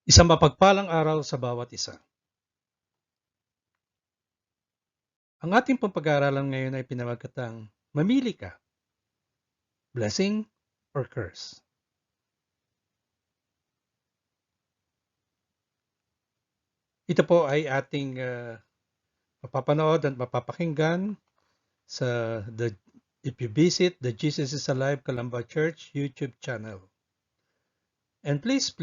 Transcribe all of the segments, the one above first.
Isang mapagpalang araw sa bawat isa. Ang ating pag-aaralan ngayon ay pinamagatang mamili ka, blessing or curse. Ito po ay ating mapapanood at mapapakinggan sa if you visit the Jesus is Alive Calamba Church YouTube channel. And please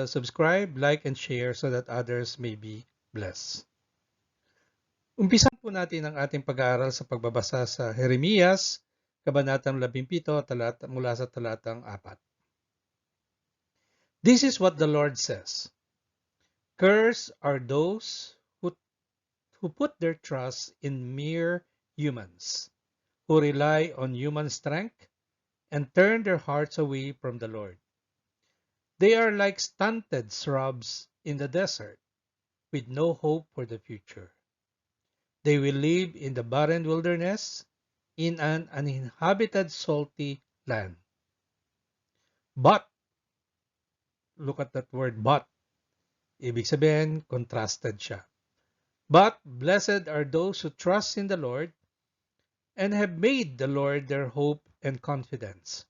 subscribe, like, and share so that others may be blessed. Umpisan po natin ang ating pag-aaral sa pagbabasa sa Jeremias, Kabanatang 17, mula sa talatang 4. This is what the Lord says. Cursed are those who put their trust in mere humans, who rely on human strength and turn their hearts away from the Lord. They are like stunted shrubs in the desert, with no hope for the future. They will live in the barren wilderness, in an uninhabited salty land. But, look at that word but. Ibig sabihin, contrasted siya. But blessed are those who trust in the Lord and have made the Lord their hope and confidence.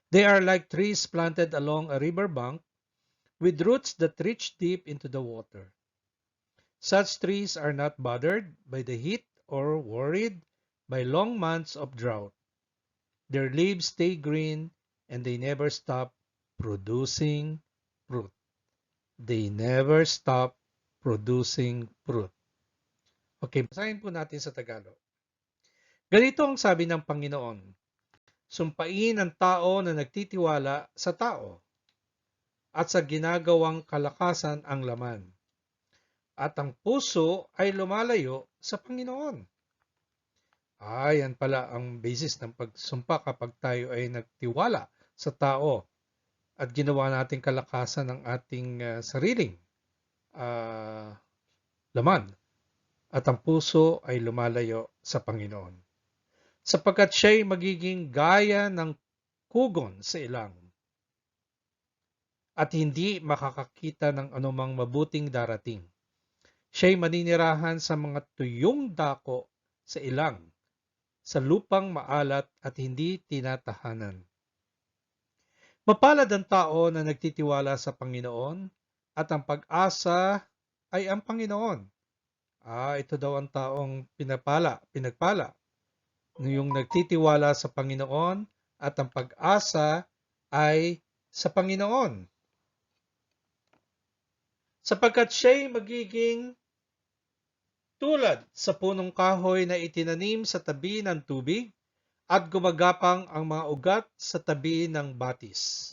They are like trees planted along a river bank with roots that reach deep into the water. Such trees are not bothered by the heat or worried by long months of drought. Their leaves stay green and they never stop producing fruit. They never stop producing fruit. Okay, basahin po natin sa Tagalog. Ganito ang sabi ng Panginoon, sumpain ang tao na nagtitiwala sa tao at sa ginagawang kalakasan ang laman. At ang puso ay lumalayo sa Panginoon. Yan pala ang basis ng pagsumpa kapag tayo ay nagtiwala sa tao at ginawa nating kalakasan ng ating sariling laman. At ang puso ay lumalayo sa Panginoon. Sapagkat siya'y magiging gaya ng kugon sa ilang at hindi makakakita ng anumang mabuting darating. Siya'y maninirahan sa mga tuyong dako sa ilang, sa lupang maalat at hindi tinatahanan. Mapalad ang tao na nagtitiwala sa Panginoon at ang pag-asa ay ang Panginoon. Ito daw ang taong pinagpala. Yung nagtitiwala sa Panginoon at ang pag-asa ay sa Panginoon. Sapagkat siya'y magiging tulad sa punong kahoy na itinanim sa tabi ng tubig at gumagapang ang mga ugat sa tabi ng batis.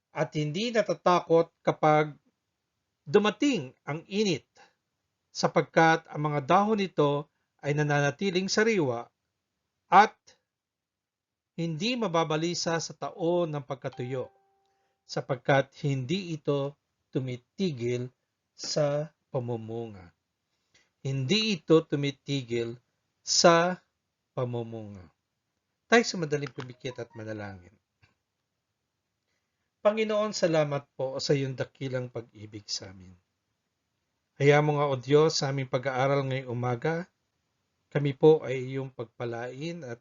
At hindi natatakot kapag dumating ang init, sapagkat ang mga dahon nito ay nananatiling sariwa at hindi mababalisa sa taon ng pagkatuyo, sapagkat hindi ito tumitigil sa pamumunga. Hindi ito tumitigil sa pamumunga. Tayo sa madaling pumikit at manalangin. Panginoon, salamat po sa iyong dakilang pag-ibig sa amin. Hayaan mo nga o Diyos sa aming pag-aaral ngayong umaga, kami po ay iyong pagpalain at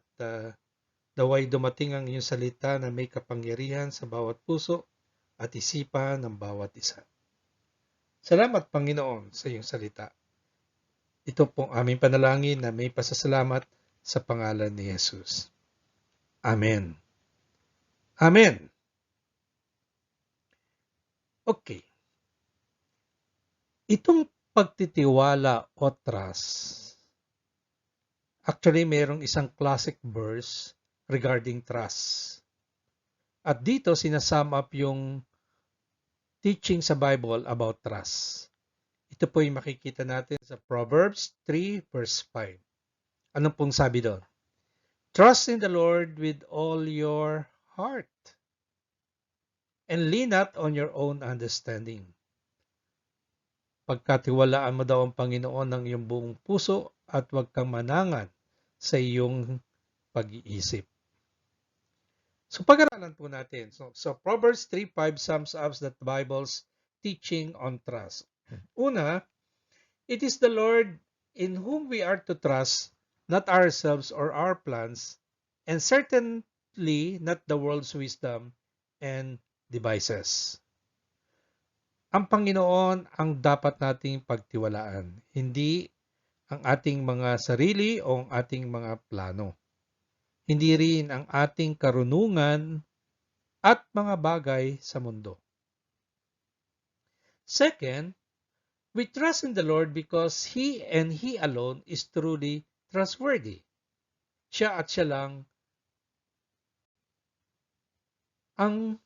naway dumating ang iyong salita na may kapangyarihan sa bawat puso at isipan ng bawat isa. Salamat Panginoon sa iyong salita. Ito pong aming panalangin na may pasasalamat sa pangalan ni Jesus. Amen. Amen. Okay. Itong pagtitiwala o trust, actually mayroong isang classic verse regarding trust. At dito sinasum up yung teaching sa Bible about trust. Ito po yung makikita natin sa Proverbs 3 verse 5. Ano pong sabi doon? Trust in the Lord with all your heart and lean not on your own understanding. Pagkatiwalaan mo daw ang Panginoon ng iyong buong puso at huwag kang manangan sa iyong pag-iisip. So pag-aralan po natin. So Proverbs 3:5 sums up that the Bible's teaching on trust. Una, it is the Lord in whom we are to trust, not ourselves or our plans, and certainly not the world's wisdom and devices. Ang Panginoon ang dapat nating pagtiwalaan, hindi ang ating mga sarili o ang ating mga plano. Hindi rin ang ating karunungan at mga bagay sa mundo. Second, we trust in the Lord because He and He alone is truly trustworthy. Siya at siya lang ang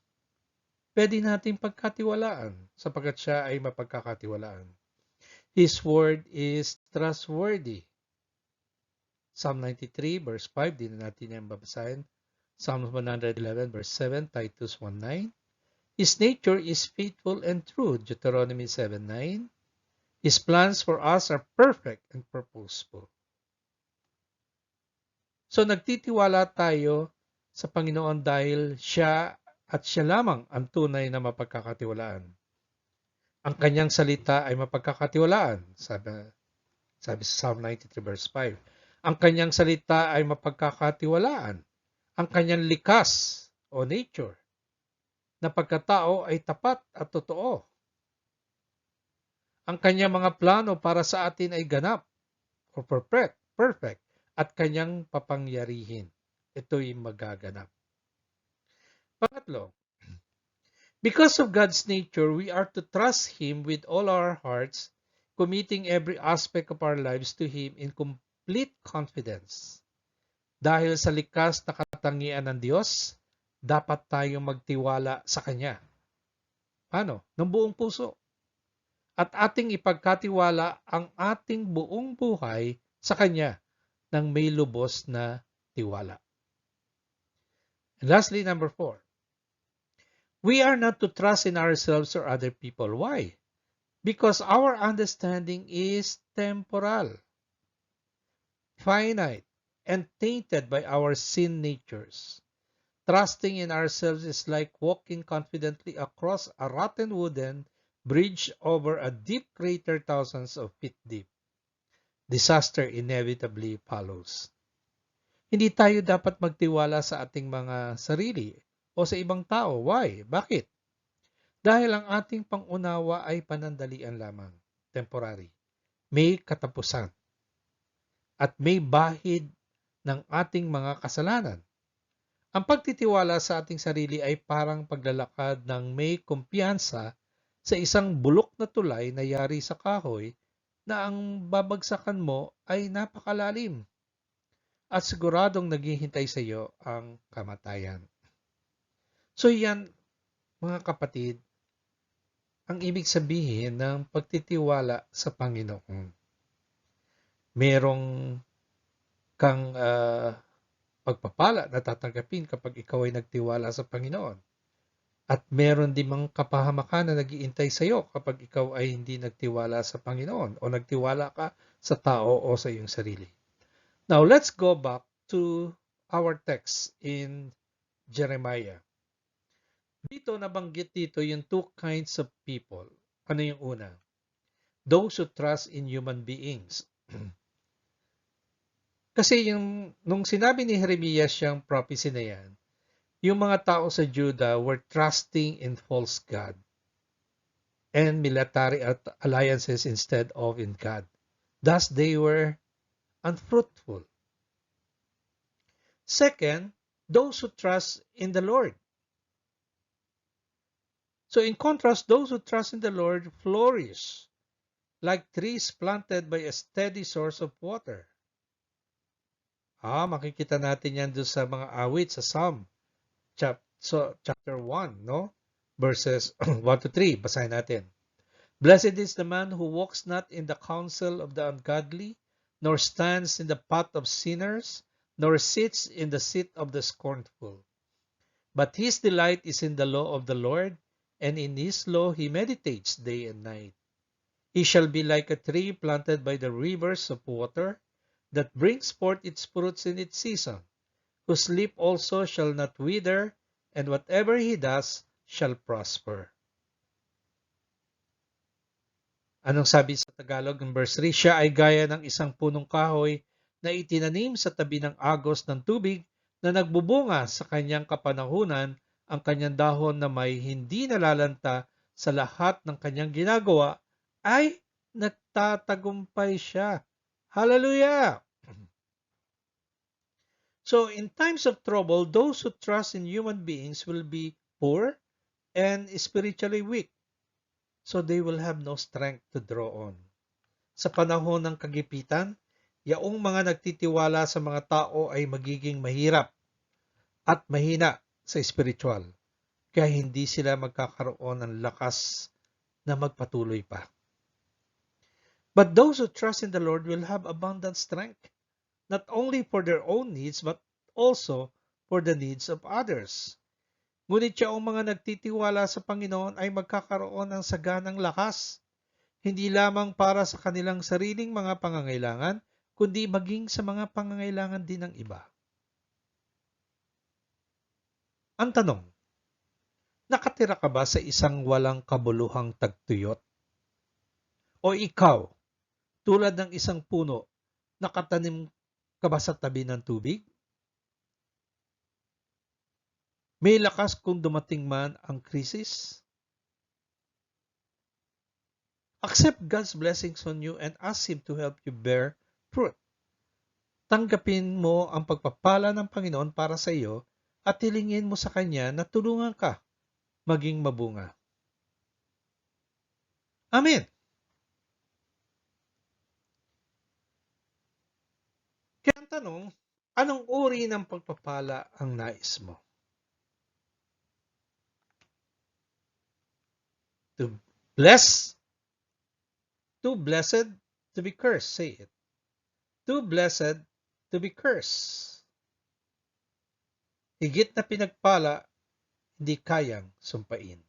pwede nating pagkatiwalaan sapagkat siya ay mapagkakatiwalaan. His word is trustworthy. Psalm 93 verse 5, din natin yan babasahin. Psalm 111 verse 7, Titus 1:9. His nature is faithful and true, Deuteronomy 7:9. His plans for us are perfect and purposeful. So nagtitiwala tayo sa Panginoon dahil siya at siya lamang ang tunay na mapagkakatiwalaan. Ang kanyang salita ay mapagkakatiwalaan, sabi sa Psalm 93 verse 5. Ang kanyang salita ay mapagkakatiwalaan. Ang kanyang likas o nature na pagkatao ay tapat at totoo. Ang kanyang mga plano para sa atin ay ganap o perfect at kanyang papangyarihin. Ito'y magaganap. Pangatlo, because of God's nature, we are to trust Him with all our hearts, committing every aspect of our lives to Him in complete confidence. Dahil sa likas na katangian ng Diyos, dapat tayong magtiwala sa Kanya. Paano? Ng buong puso. At ating ipagkatiwala ang ating buong buhay sa Kanya ng may lubos na tiwala. And lastly, number 4. We are not to trust in ourselves or other people. Why? Because our understanding is temporal, finite, and tainted by our sin natures. Trusting in ourselves is like walking confidently across a rotten wooden bridge over a deep crater thousands of feet deep. Disaster inevitably follows. Hindi tayo dapat magtiwala sa ating mga sarili o sa ibang tao. Why? Bakit? Dahil ang ating pangunawa ay panandalian lamang, temporary. May katapusan. At may bahid ng ating mga kasalanan. Ang pagtitiwala sa ating sarili ay parang paglalakad ng may kumpiyansa sa isang bulok na tulay na yari sa kahoy na ang babagsakan mo ay napakalalim at siguradong naghihintay sa iyo ang kamatayan. So yan, mga kapatid, ang ibig sabihin ng pagtitiwala sa Panginoon. Merong kang pagpapala na tatanggapin kapag ikaw ay nagtiwala sa Panginoon. At meron din mga kapahamakan na nag-iintay sa iyo kapag ikaw ay hindi nagtiwala sa Panginoon o nagtiwala ka sa tao o sa iyong sarili. Now, let's go back to our text in Jeremiah. Dito, nabanggit dito yung two kinds of people. Ano yung una? Those who trust in human beings. Kasi nung sinabi ni Jeremiah siyang prophecy na yan, yung mga tao sa Judah were trusting in false God and military alliances instead of in God. Thus, they were unfruitful. Second, those who trust in the Lord. So in contrast, those who trust in the Lord flourish like trees planted by a steady source of water. Makikita natin yan doon sa mga awit sa Psalm chapter 1, no? Verses 1 to 3. Basahin natin. Blessed is the man who walks not in the counsel of the ungodly, nor stands in the path of sinners, nor sits in the seat of the scornful. But his delight is in the law of the Lord, and in his law he meditates day and night. He shall be like a tree planted by the rivers of water, that brings forth its fruits in its season, whose leaf also shall not wither, and whatever he does shall prosper. Anong sabi sa Tagalog ng verse 3? Siya ay gaya ng isang punong kahoy na itinanim sa tabi ng agos ng tubig na nagbubunga sa kanyang kapanahunan, ang kanyang dahon na may hindi nalalanta sa lahat ng kanyang ginagawa ay nagtatagumpay siya. Hallelujah! So in times of trouble, those who trust in human beings will be poor and spiritually weak. So they will have no strength to draw on. Sa panahon ng kagipitan, yaong mga nagtitiwala sa mga tao ay magiging mahirap at mahina sa spiritual, kaya hindi sila magkakaroon ng lakas na magpatuloy pa. But those who trust in the Lord will have abundant strength, not only for their own needs but also for the needs of others. Ngunit yaong mga nagtitiwala sa Panginoon ay magkakaroon ng saganang lakas, hindi lamang para sa kanilang sariling mga pangangailangan, kundi maging sa mga pangangailangan din ng iba. Ang tanong, nakatira ka ba sa isang walang kabuluhang tagtuyot? O ikaw, tulad ng isang puno, nakatanim ka ba sa tabi ng tubig? May lakas kung dumating man ang krisis? Accept God's blessings on you and ask Him to help you bear fruit. Tanggapin mo ang pagpapala ng Panginoon para sa iyo at hilingin mo sa Kanya na tulungan ka maging mabunga. Amen. Kaya ang tanong, anong uri ng pagpapala ang nais mo? To bless? Too blessed to be cursed, say it. Too blessed to be cursed. Higit na pinagpala, hindi kayang sumpain.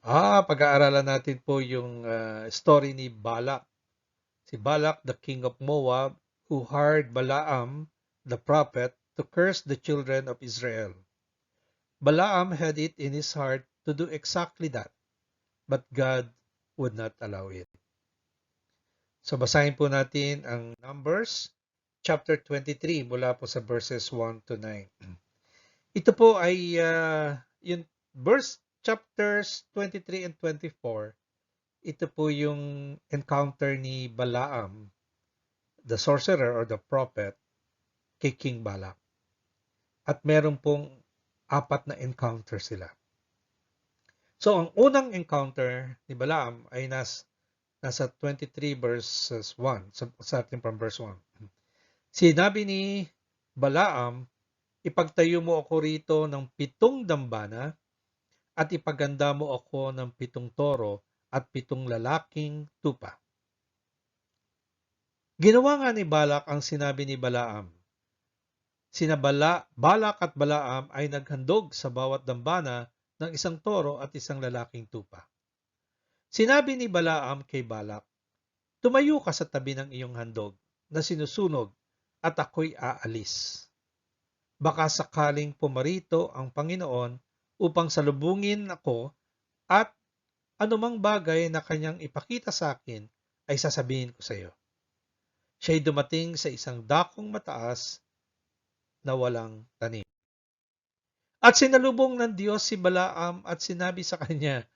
Pag-aaralan natin po yung story ni Balak. Si Balak, the king of Moab, who hired Balaam, the prophet, to curse the children of Israel. Balaam had it in his heart to do exactly that, but God would not allow it. So basahin po natin ang Numbers chapter 23 mula po sa verses 1 to 9. Ito po ay yung verse chapters 23 and 24. Ito po yung encounter ni Balaam, the sorcerer or the prophet, kay King Balak. At meron pong 4 na encounter sila. So ang unang encounter ni Balaam ay nasa 23 verses 1, starting from verse 1. Sinabi ni Balaam, ipagtayo mo ako rito ng 7 dambana at ipaganda mo ako ng 7 toro at 7 lalaking tupa. Ginawa nga ni Balak ang sinabi ni Balaam. Sina Balak at Balaam ay naghandog sa bawat dambana ng 1 toro at 1 lalaking tupa. Sinabi ni Balaam kay Balak, tumayo ka sa tabi ng iyong handog na sinusunog at ako'y aalis. Baka sakaling pumarito ang Panginoon upang salubungin ako at anumang bagay na kanyang ipakita sa akin ay sasabihin ko sa iyo. Siya'y dumating sa isang dakong mataas na walang tanim. At sinalubong ng Diyos si Balaam at sinabi sa kanya,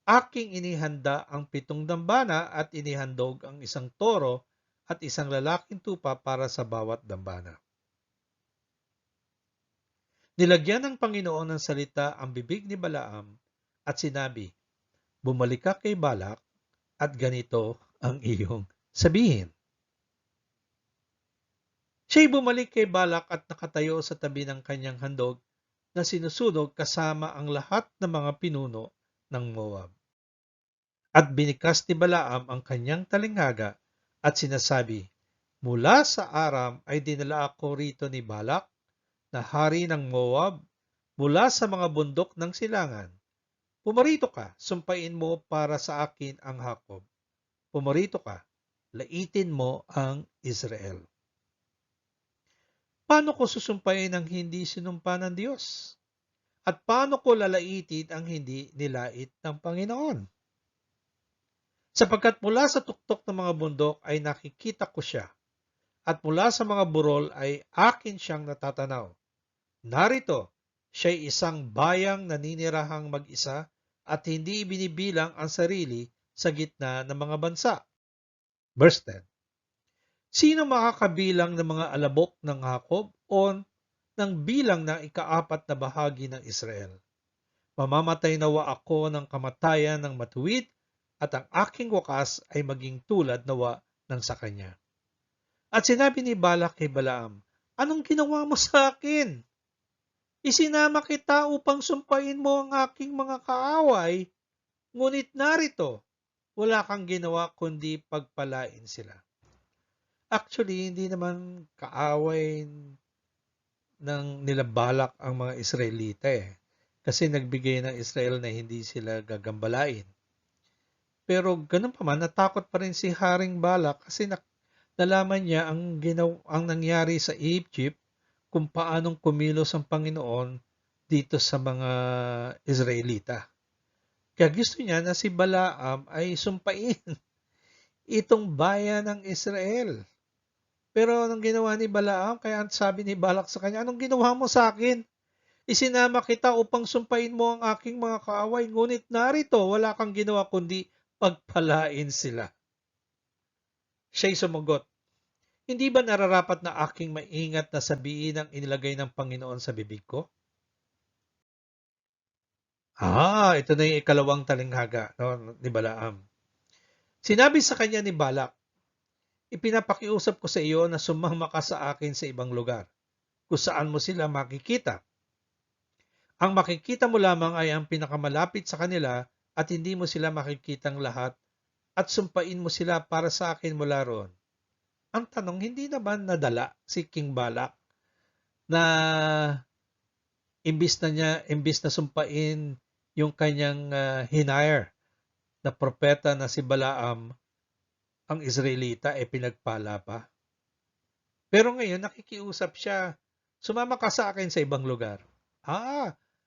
aking inihanda ang 7 dambana at inihandog ang 1 toro at 1 lalaking tupa para sa bawat dambana. Nilagyan ng Panginoon ng salita ang bibig ni Balaam at sinabi, bumalik ka kay Balak at ganito ang iyong sabihin. Siya'y bumalik kay Balak at nakatayo sa tabi ng kanyang handog na sinusunog kasama ang lahat ng mga pinuno ng Moab. At binikas ni Balaam ang kanyang talinghaga at sinasabi, mula sa Aram ay dinala ako rito ni Balak, na hari ng Moab, mula sa mga bundok ng silangan. Pumarito ka, sumpain mo para sa akin ang Jacob. Pumarito ka, laitin mo ang Israel. Paano ko susumpain ang hindi sinumpa ng Diyos? At paano ko lalaitin ang hindi nilait ng Panginoon? Sapagkat mula sa tuktok ng mga bundok ay nakikita ko siya, at mula sa mga burol ay akin siyang natatanaw. Narito, siya'y isang bayang naninirahang mag-isa at hindi binibilang ang sarili sa gitna ng mga bansa. Verse 10. Sino makakabilang ng mga alabok ng Jacob o ng bilang ng ikaapat na bahagi ng Israel? Mamamatay nawa ako ng kamatayan ng matuwid at ang aking wakas ay maging tulad nawa ng sa kanya. At sinabi ni Balak kay Balaam, anong ginawa mo sa akin? Isinama kita upang sumpain mo ang aking mga kaaway, ngunit narito, wala kang ginawa kundi pagpalain sila. Actually, hindi naman kaaway ng nila Balak ang mga Israelita eh. Kasi nagbigay ng Israel na hindi sila gagambalain. Pero ganun pa man, natakot pa rin si Haring Balak kasi nalaman niya ang nangyari sa Egypt kung paanong kumilos ang Panginoon dito sa mga Israelita. Kaya gusto niya na si Balaam ay sumpain itong bayan ng Israel. Pero anong ginawa ni Balaam? Kaya sabi ni Balak sa kanya, anong ginawa mo sa akin? Isinama kita upang sumpain mo ang aking mga kaaway, ngunit narito wala kang ginawa kundi pagpalain sila. Siya'y sumagot, hindi ba nararapat na aking maingat na sabihin ang inilagay ng Panginoon sa bibig ko? Ito na yung ikalawang talinghaga ni Balaam. Sinabi sa kanya ni Balak, ipinapakiusap ko sa iyo na sumama ka sa akin sa ibang lugar, kung saan mo sila makikita. Ang makikita mo lamang ay ang pinakamalapit sa kanila at hindi mo sila makikitang lahat at sumpain mo sila para sa akin mula roon. Ang tanong, hindi naman nadala si King Balak na imbis na sumpain yung kanyang hinire na propeta na si Balaam, ang Israelita ay pinagpala pa. Pero ngayon nakikiusap siya, sumama ka sa akin sa ibang lugar.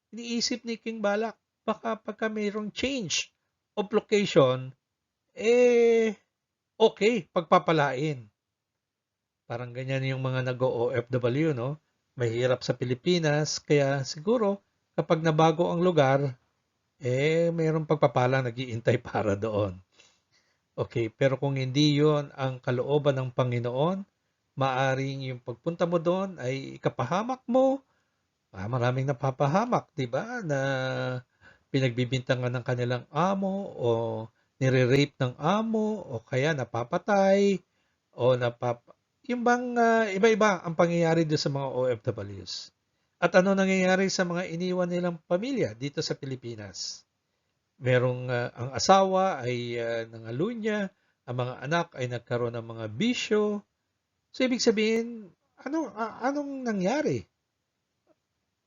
Iniisip ni King Balak, baka pagka mayroong change of location, okay, pagpapalain. Parang ganyan yung mga nag-OFW, no? Mahirap sa Pilipinas, kaya siguro kapag nabago ang lugar, mayroong pagpapalang nag-iintay para doon. Okay, pero kung hindi yon ang kalooban ng Panginoon, maaring yung pagpunta mo doon ay ikapahamak mo. Maraming napapahamak, di ba? Na pinagbibintangan ng kanilang amo o nire-rape ng amo o kaya napapatay o yung bang iba-iba ang pangyayari doon sa mga OFWs. At ano nangyayari sa mga iniwan nilang pamilya dito sa Pilipinas? Merong ang asawa ay nangalunya, ang mga anak ay nagkaroon ng mga bisyo. So ibig sabihin, anong nangyari?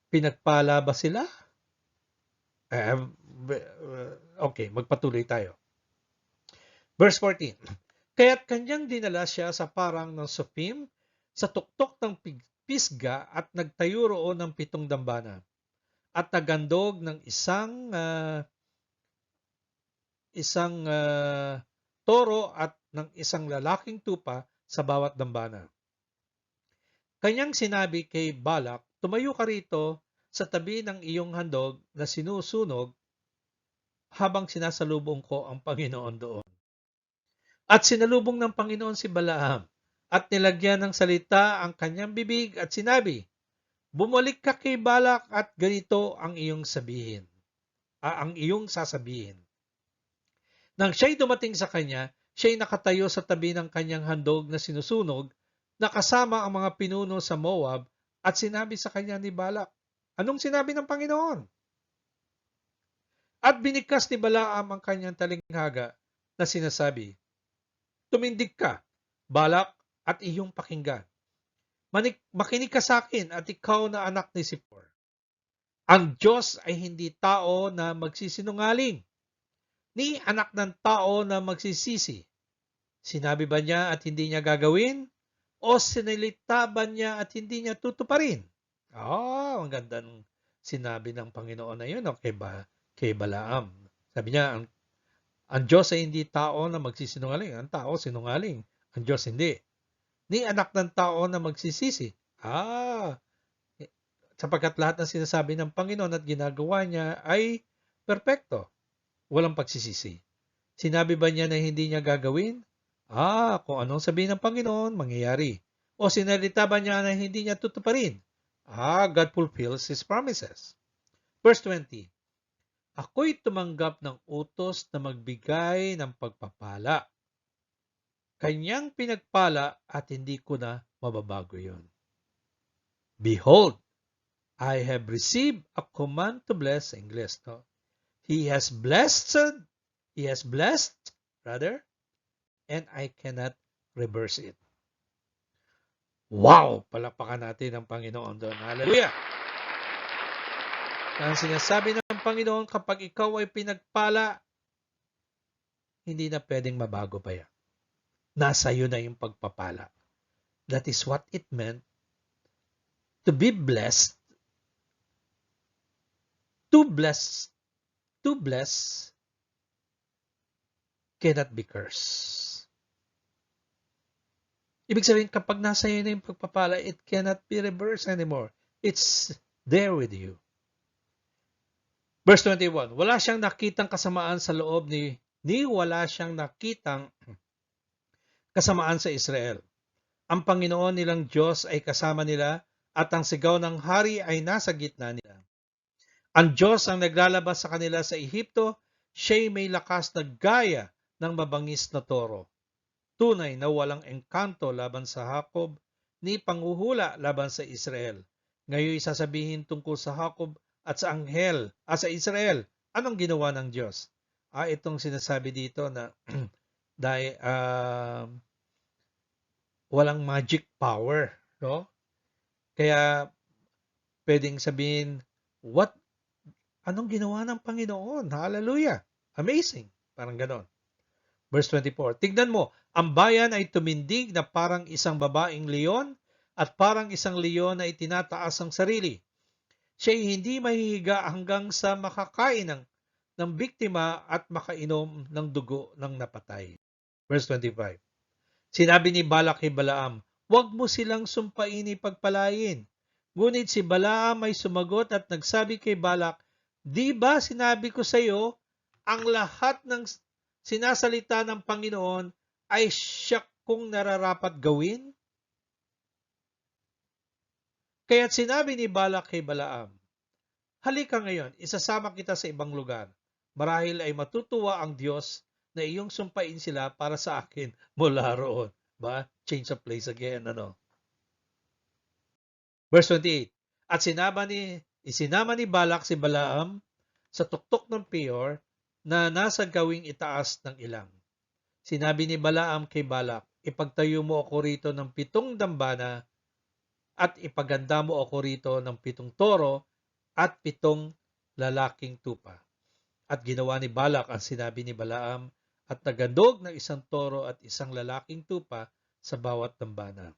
Pinagpala ba sila? Okay, magpatuloy tayo. Verse 14. Kaya't kanyang dinala siya sa parang ng Sufim, sa tuktok ng Pisga at nagtayo roon ng 7 dambana at nagandog ng isang toro at ng isang lalaking tupa sa bawat dambana. Kanyang sinabi kay Balak, tumayo ka rito sa tabi ng iyong handog na sinusunog habang sinasalubong ko ang Panginoon doon. At sinalubong ng Panginoon si Balaam at nilagyan ng salita ang kanyang bibig at sinabi, bumalik ka kay Balak at ganito ang iyong sasabihin. Nang siya'y dumating sa kanya, siya'y nakatayo sa tabi ng kanyang handog na sinusunog, nakasama ang mga pinuno sa Moab at sinabi sa kanya ni Balak, anong sinabi ng Panginoon? At binigkas ni Balaam ang kanyang talinghaga na sinasabi, tumindig ka, Balak, at iyong pakinggan. Makinig ka sa akin at ikaw na anak ni Zippor. Ang Diyos ay hindi tao na magsisinungaling, ni anak ng tao na magsisisi. Sinabi ba niya at hindi niya gagawin? O sinalita ba niya at hindi niya tutuparin? Ang ganda ng sinabi ng Panginoon na yun kay Balaam. Sabi niya, Ang Diyos ay hindi tao na magsisinungaling. Ang tao sinungaling. Ang Diyos hindi. Ni anak ng tao na magsisisi. Sapagkat lahat ng sinasabi ng Panginoon at ginagawa niya ay perpekto. Walang pagsisisi. Sinabi ba niya na hindi niya gagawin? Kung anong sabihin ng Panginoon, mangyayari. O sinalita ba niya na hindi niya tutuparin? God fulfills His promises. Verse 20. Ako'y tumanggap ng utos na magbigay ng pagpapala. Kanyang pinagpala at hindi ko na mababago yun. Behold, I have received a command to bless. English, no? He has blessed, and I cannot reverse it. Wow! Palakpakan natin ang Panginoon doon. Hallelujah! Ang sinasabi ng Panginoon, kapag ikaw ay pinagpala, hindi na pwedeng mabago pa yan. Nasa iyo na yung pagpapala. That is what it meant to be blessed. To bless cannot be cursed. Ibig sabihin, kapag nasa iyo na yung pagpapala, it cannot be reversed anymore. It's there with you. Verse 21, wala siyang nakitang kasamaan sa loob ni wala siyang nakitang kasamaan sa Israel. Ang Panginoon nilang Diyos ay kasama nila at ang sigaw ng hari ay nasa gitna nila. Ang Diyos ang naglalabas sa kanila sa Ehipto, siya'y may lakas na gaya ng mabangis na toro. Tunay na walang engkanto laban sa Jacob, ni panghuhula laban sa Israel. Ngayon sasabihin tungkol sa Jacob at sa anghel, sa Israel, anong ginawa ng Diyos? Itong sinasabi dito na dahil walang magic power, no? Kaya pwedeng sabihin, anong ginawa ng Panginoon? Hallelujah! Amazing! Parang ganon. Verse 24, tignan mo, ang bayan ay tumindig na parang isang babaeng leon at parang isang leon na itinataas ang sarili. Siya'y hindi mahihiga hanggang sa makakain ng biktima at makainom ng dugo ng napatay. Verse 25, sinabi ni Balak kay Balaam, huwag mo silang sumpain ipagpalain. Ngunit si Balaam ay sumagot at nagsabi kay Balak, di ba sinabi ko sa iyo, ang lahat ng sinasalita ng Panginoon ay siya kong nararapat gawin? Kaya't sinabi ni Balak kay Balaam, halika ngayon, isasama kita sa ibang lugar. Marahil ay matutuwa ang Diyos na iyong sumpain sila para sa akin mula roon. Change of place again, Verse 28, at isinama ni Balak si Balaam sa tuktok ng Peor na nasa gawing itaas ng ilang. Sinabi ni Balaam kay Balak, ipagtayo mo ako rito ng 7 dambana at ipaganda mo ako rito ng 7 toro at 7 lalaking tupa. At ginawa ni Balak ang sinabi ni Balaam at nagandog ng 1 toro at 1 lalaking tupa sa bawat dambana.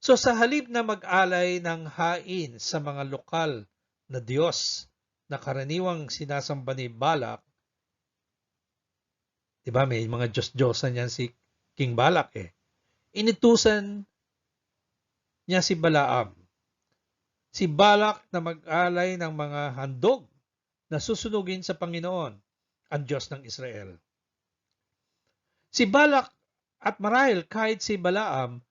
So sa halip na mag-alay ng hain sa mga lokal na Diyos na karaniwang sinasamba ni Balak, diba may mga Diyos-Diyosan yan si King Balak Inutusan niya si Balaam. Si Balak na mag-alay ng mga handog na susunugin sa Panginoon, ang Diyos ng Israel. Si Balak at marahil kahit si Balaam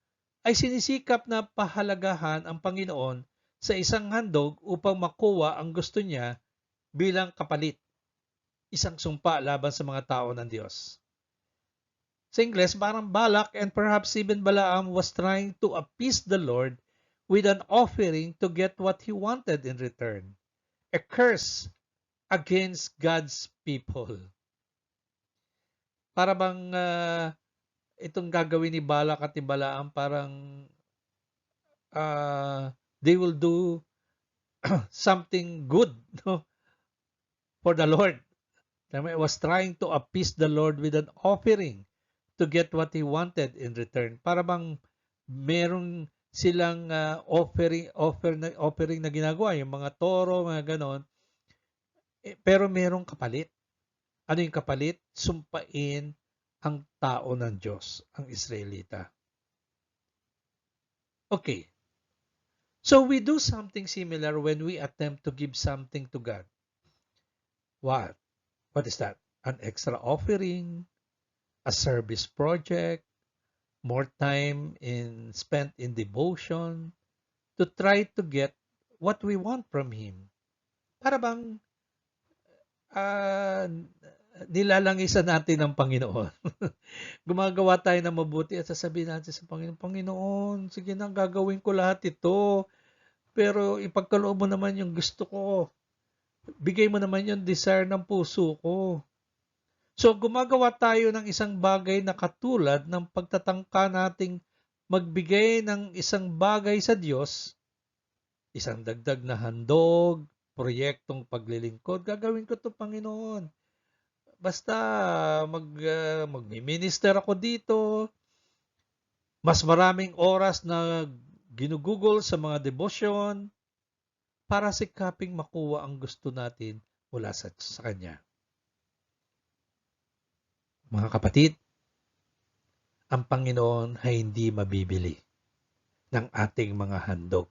ay sinisikap na pahalagahan ang Panginoon sa isang handog upang makuha ang gusto niya bilang kapalit. Isang sumpa laban sa mga tao ng Diyos. Sa Ingles, parang Balak and perhaps even Balaam was trying to appease the Lord with an offering to get what he wanted in return. A curse against God's people. Para bang itong gagawin ni Balak at ni Balaam parang they will do something good for the Lord. He was trying to appease the Lord with an offering to get what he wanted in return. Para bang merong silang offering na ginagawa, yung mga toro, mga ganon, pero merong kapalit. Ano yung kapalit? Sumpain ang tao ng Diyos, ang Israelita. Okay. So we do something similar when we attempt to give something to God. What? What is that? An extra offering, a service project, more time spent in devotion to try to get what we want from Him. Para bang ah, nilalangisan natin ng Panginoon. Gumagawa tayo ng mabuti at sasabihin natin sa Panginoon, Panginoon, sige na, gagawin ko lahat ito. Pero ipagkaloob mo naman yung gusto ko. Bigay mo naman yung desire ng puso ko. So gumagawa tayo ng isang bagay na katulad ng pagtatangka nating magbigay ng isang bagay sa Diyos, isang dagdag na handog, proyektong paglilingkod, gagawin ko to Panginoon. Basta magmi-minister ako dito, mas maraming oras na ginugugol sa mga devotion para sikaping makuha ang gusto natin mula sa Kanya. Mga kapatid, ang Panginoon ay hindi mabibili ng ating mga handog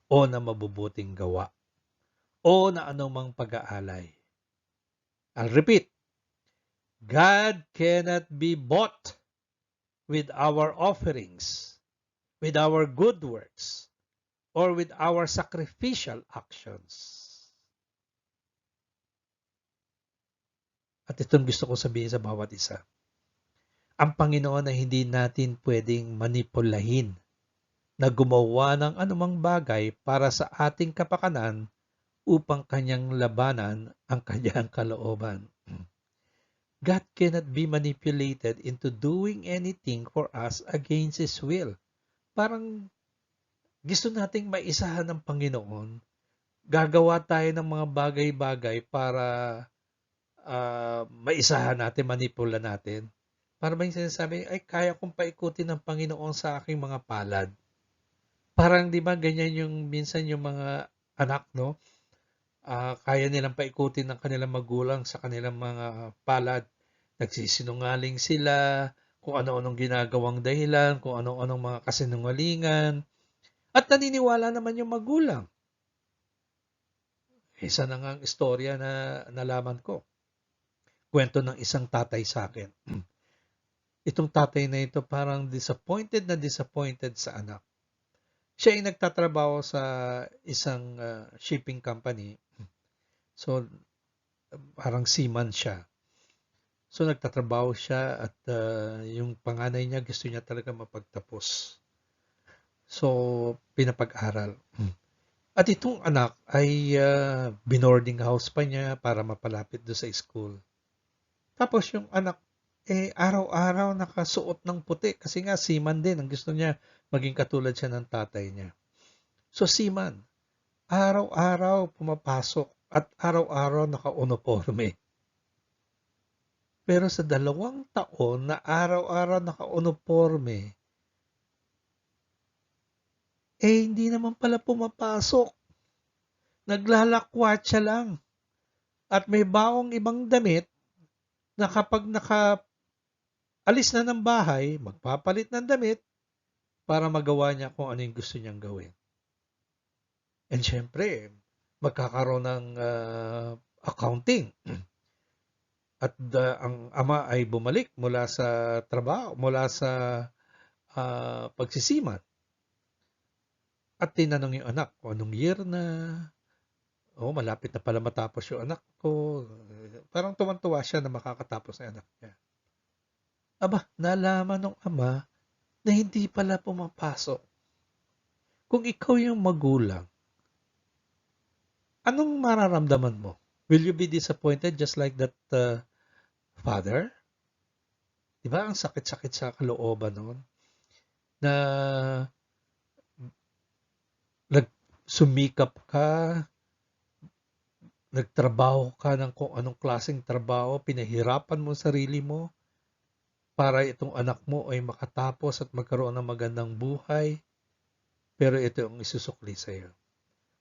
o na mabubuting gawa o na anumang pag-aalay. I'll repeat, God cannot be bought with our offerings, with our good works, or with our sacrificial actions. At itong gusto ko sabihin sa bawat isa. Ang Panginoon ay hindi natin pwedeng manipulahin na gumawa ng anumang bagay para sa ating kapakanan upang kanyang labanan ang kanyang kalooban. God cannot be manipulated into doing anything for us against His will. Parang gusto nating maisahan ng Panginoon, gagawa tayo ng mga bagay-bagay para maisahan natin, manipula natin. Para ba yung sinasabi, ay kaya kong paikutin ng Panginoon sa aking mga palad. Parang di ba ganyan yung minsan yung mga anak, no? Kaya nilang paikutin ng kanilang magulang sa kanilang mga palad. Nagsisinungaling sila, kung ano-anong ginagawang dahilan, kung ano-anong mga kasinungalingan. At naniniwala naman yung magulang. Isa na nga ang istorya na nalaman ko. Kwento ng isang tatay sa akin. Itong tatay na ito parang disappointed sa anak. Siya ay nagtatrabaho sa isang shipping company. So, parang seaman siya. So, nagtatrabaho siya at yung panganay niya gusto niya talaga mapagtapos. So, pinapag-aral. At itong anak ay binording house pa niya para mapalapit do sa school. Tapos yung anak, araw-araw nakasuot ng puti kasi nga seaman din. Ang gusto niya, maging katulad siya ng tatay niya. So seaman, araw-araw pumapasok at araw-araw naka-uniforme. Pero sa 2 taon na araw-araw naka-uniforme, hindi naman pala pumapasok. Naglalakwatsa lang. At may baong ibang damit na kapag alis na ng bahay, magpapalit ng damit para magawa niya kung ano yung gusto niyang gawin. And syempre, magkakaroon ng accounting. At ang ama ay bumalik mula sa trabaho, mula sa pagsisiman. At tinanong yung anak kung anong year na. Malapit na pala matapos yung anak ko. Parang tuwan-tuwa siya na makakatapos ng anak niya. Aba, nalaman ng ama na hindi pala pumapasok. Kung ikaw yung magulang, anong mararamdaman mo? Will you be disappointed just like that father? Diba ang sakit-sakit sa kalooban noon? Na nagsumikap ka, nagtrabaho ka ng kung anong klaseng trabaho, pinahirapan mo sarili mo para itong anak mo ay makatapos at magkaroon ng magandang buhay. Pero ito ang isusukli sa iyo.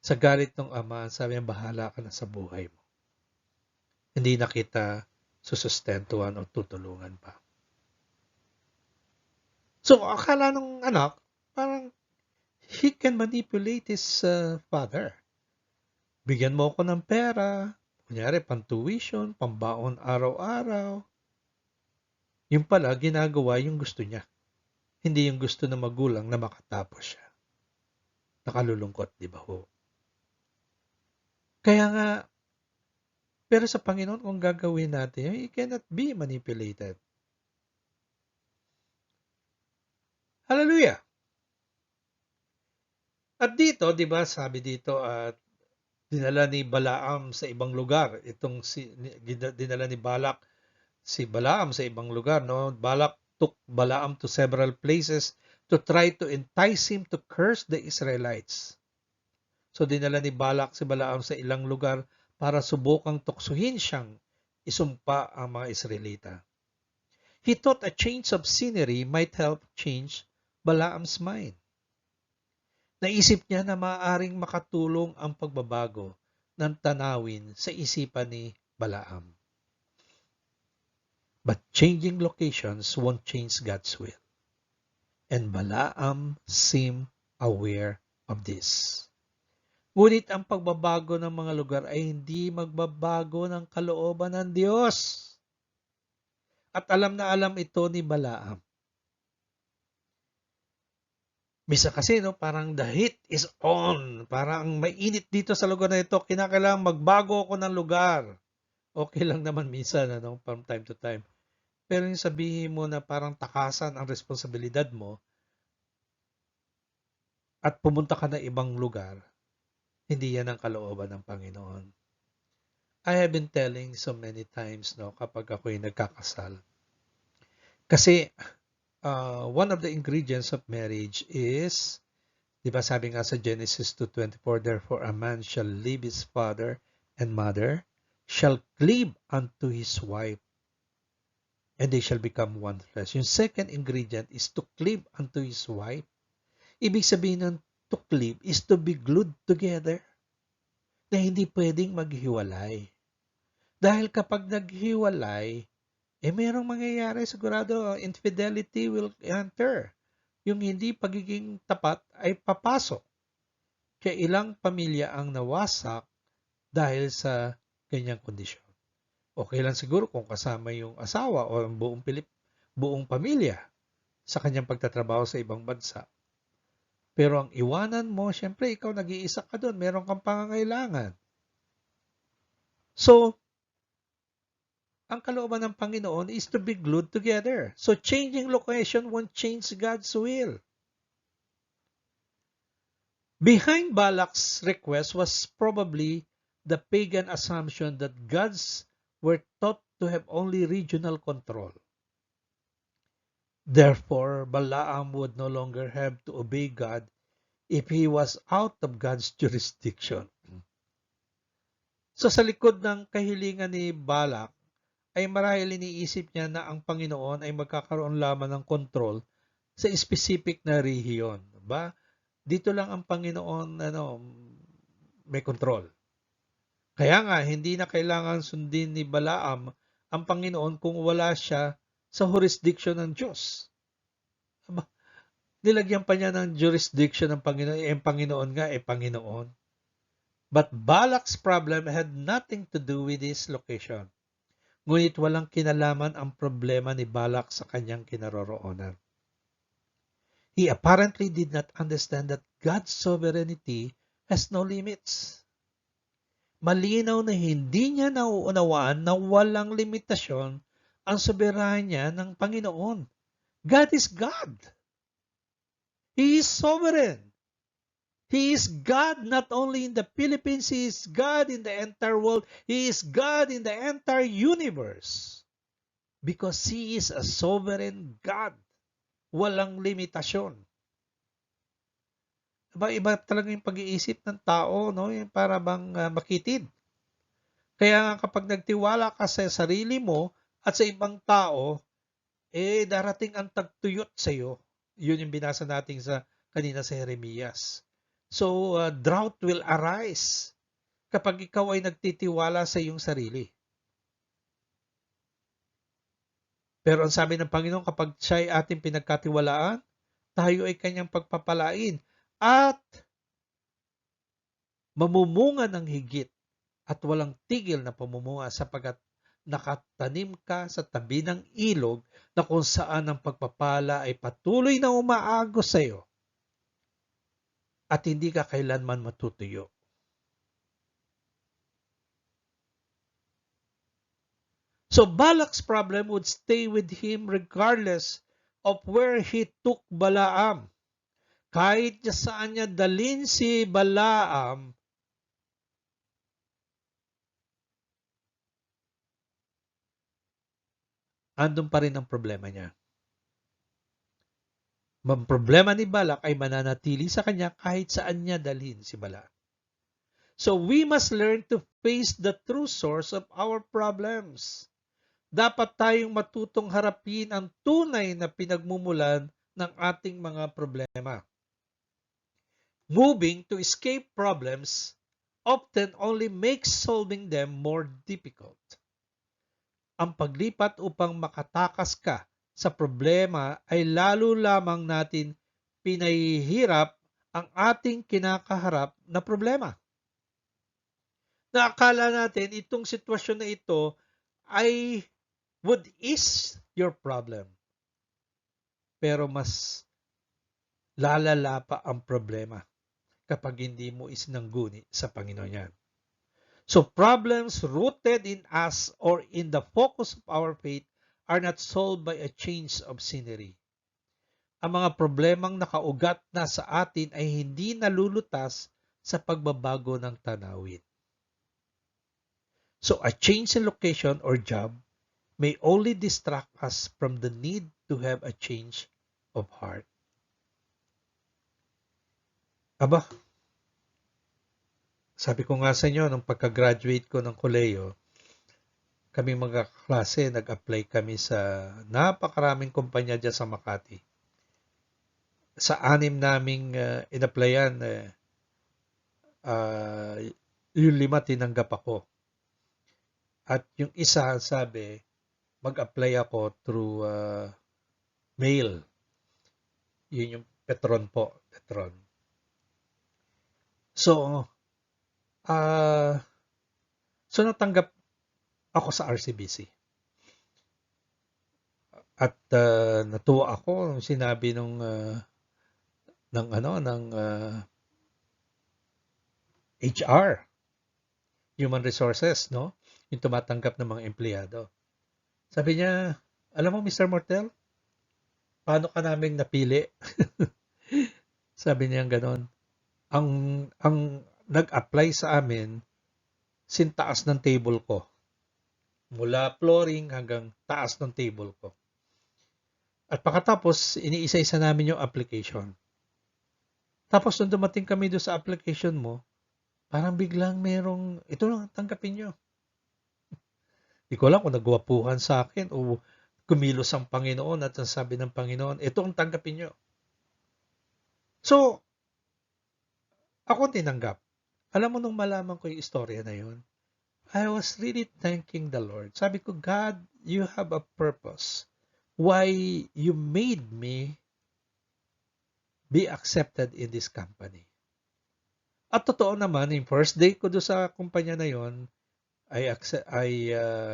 Sa galit ng ama, sabi niya, bahala ka na sa buhay mo. hindi na kita susustentuhan o tutulungan pa. So, akala nung anak, parang he can manipulate his father. Bigyan mo ako ng pera, kunyari pang-tuition, pambaon araw-araw. Yung pala, ginagawa yung gusto niya. Hindi yung gusto ng magulang na makatapos siya. Nakalulungkot, di ba ho? Kaya nga, pero sa Panginoon, kung gagawin natin, he cannot be manipulated. Hallelujah! At dito, di ba, sabi dito, at dinala ni Balaam sa ibang lugar. Dinala ni Balak si Balaam sa ibang lugar, no? Balak took Balaam to several places to try to entice him to curse the Israelites. So dinala ni Balak si Balaam sa ilang lugar para subukang tuksuhin siyang isumpa ang mga Israelita. He thought a change of scenery might help change Balaam's mind. Naisip niya na maaaring makatulong ang pagbabago ng tanawin sa isipan ni Balaam. But changing locations won't change God's will. And Balaam seemed aware of this. Ngunit ang pagbabago ng mga lugar ay hindi magbabago ng kalooban ng Diyos. At alam na alam ito ni Balaam. Misa kasi, no, parang the heat is on. Parang mainit dito sa lugar na ito. Kinakailangan magbago ako ng lugar. Okay lang naman minsan, ano, from time to time. Pero yung sabihin mo na parang takasan ang responsibilidad mo at pumunta ka na ibang lugar, hindi yan ang kalooban ng Panginoon. I have been telling so many times, no, kapag ako'y nagkakasal. Kasi one of the ingredients of marriage is, di ba sabi nga sa Genesis 2:24, therefore a man shall leave his father and mother, shall cleave unto his wife, and they shall become one flesh. Yung second ingredient is to cleave unto his wife. Ibig sabihin ng to cleave is to be glued together, na hindi pwedeng maghiwalay. Dahil kapag naghiwalay, merong mangyayari, sigurado, infidelity will enter. Yung hindi pagiging tapat ay papasok. Kaya ilang pamilya ang nawasak dahil sa ganyang kondisyon. Okay lang siguro kung kasama yung asawa o ang buong pamilya sa kanyang pagtatrabaho sa ibang bansa. Pero ang iwanan mo, syempre ikaw nag-iisa ka doon, meron kang pangangailangan. So, ang kalooban ng Panginoon is to be glued together. So, changing location won't change God's will. Behind Balak's request was probably the pagan assumption that gods were thought to have only regional control. Therefore, Balaam would no longer have to obey God if he was out of God's jurisdiction. So, sa likod ng kahilingan ni Balak, ay marahil iniisip niya na ang Panginoon ay magkakaroon lamang ng kontrol sa specific na rehiyon. Ba? Dito lang ang Panginoon may kontrol. Kaya nga, hindi na kailangan sundin ni Balaam ang Panginoon kung wala siya sa jurisdiction ng Diyos. Aba, nilagyan pa niya ng jurisdiction ng Panginoon. Ang Panginoon nga Panginoon. But Balak's problem had nothing to do with his location. Ngunit walang kinalaman ang problema ni Balak sa kanyang kinaroroonan. He apparently did not understand that God's sovereignty has no limits. Malinaw na hindi niya nauunawaan na walang limitasyon ang soberanya ng Panginoon. God is God. He is sovereign. He is God not only in the Philippines, He is God in the entire world. He is God in the entire universe. Because He is a sovereign God. Walang limitasyon. Iba talaga yung pag-iisip ng tao, no? Yung para bang makitid. Kaya kapag nagtiwala ka sa sarili mo at sa ibang tao, darating ang tagtuyot sa iyo. Yun yung binasa natin kanina sa Jeremias. So, drought will arise kapag ikaw ay nagtitiwala sa iyong sarili. Pero ang sabi ng Panginoon, kapag siya ay ating pinagkatiwalaan, tayo ay kanyang pagpapalain at mamumunga ng higit at walang tigil na pamumunga sapagkat nakatanim ka sa tabi ng ilog na kung saan ang pagpapala ay patuloy na umaagos sa iyo at hindi ka kailanman matutuyo. So Balak's problem would stay with him regardless of where he took Balaam. Kahit saan niya dalhin si Balaam, andun pa rin ang problema niya. Ang problema ni Balak ay mananatili sa kanya kahit saan niya dalhin si Balak. So we must learn to face the true source of our problems. Dapat tayong matutong harapin ang tunay na pinagmumulan ng ating mga problema. Moving to escape problems often only makes solving them more difficult. Ang paglipat upang makatakas ka sa problema ay lalo lamang natin pinahihirap ang ating kinakaharap na problema. Naakala natin itong sitwasyon na ito ay would ease your problem. Pero mas lalala pa ang problema kapag hindi mo isinangguni sa Panginoon yan. So problems rooted in us or in the focus of our faith are not solved by a change of scenery. Ang mga problemang nakaugat na sa atin ay hindi nalulutas sa pagbabago ng tanawin. So a change in location or job may only distract us from the need to have a change of heart. Aba, sabi ko nga sa inyo, nung pagka-graduate ko ng koleyo, kami mga klase, nag-apply kami sa napakaraming kumpanya dyan sa Makati. Sa 6 naming in-applyan, yung 5 tinanggap ako. At yung isa sabi, mag-apply ako through mail. Yun yung Petron po, Petron. So natanggap ako sa RCBC. At natuwa ako nung sinabi ng HR, Human Resources, no? Yung tumatanggap ng mga empleyado. Sabi niya, alam mo Mr. Mortel, paano ka naming napili? Sabi niya ganon. Ang nag-apply sa amin, sintaas ng table ko. Mula flooring hanggang taas ng table ko. At pagkatapos, iniisa-isa namin yung application. Tapos nung dumating kami doon sa application mo, parang biglang merong, ito lang, tanggapin nyo. Hindi ko alam kung nagwapuhan sa akin o kumilos ang Panginoon at ang sabi ng Panginoon, ito ang tanggapin nyo. So, ako tinanggap. Alam mo nung malaman ko yung istorya na yun, I was really thanking the Lord. Sabi ko, God, you have a purpose. Why you made me be accepted in this company. At totoo naman, yung first day ko doon sa kumpanya na yon, I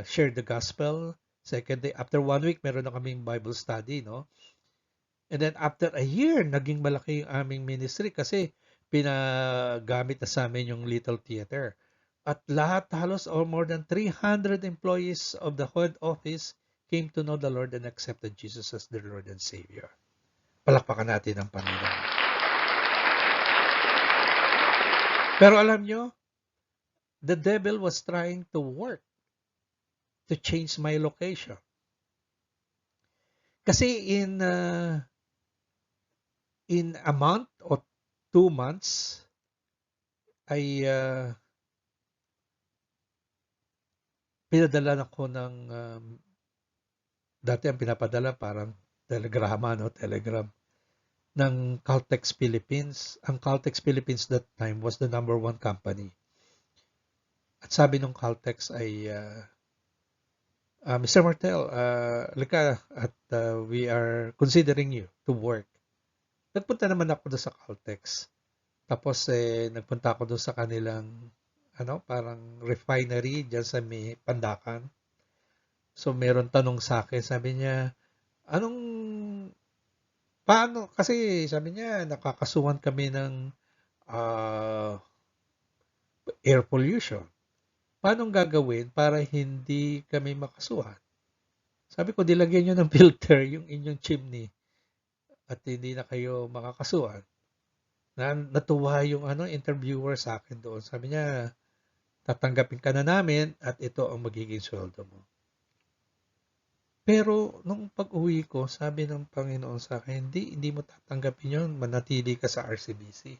shared the gospel. Second day, after 1 week, meron na kaming Bible study, no? And then after a year, naging malaki yung aming ministry kasi pinagamit na sa amin yung Little Theater. At lahat halos or more than 300 employees of the head office came to know the Lord and accepted Jesus as their Lord and Savior. Palakpakan natin ang Panginoon. Pero alam nyo, the devil was trying to work to change my location. Kasi in a month or 2 months, ay pinadala ako ng dati ang pinapadala parang telegrama, no? Telegram ng Caltex Philippines. Ang Caltex Philippines that time was the number 1 company. At sabi ng Caltex ay Mr. Martel, lika at we are considering you to work. Nagpunta naman ako doon sa Caltex. Tapos nagpunta ako doon sa kanilang parang refinery diyan sa may Pandakan. So meron tanong sa akin, sabi niya, anong paano kasi sabi niya nakakasuhan kami ng ah, air pollution. Paano gagawin para hindi kami makasuhan? Sabi ko, dilagyan nyo ng filter yung inyong chimney at hindi na kayo makakasuhan. Natuwa yung interviewer sa akin doon. Sabi niya, tatanggapin ka na namin at ito ang magiging sweldo mo. Pero nung pag-uwi ko, sabi ng Panginoon sa akin, hindi mo tatanggapin yun, manatili ka sa RCBC.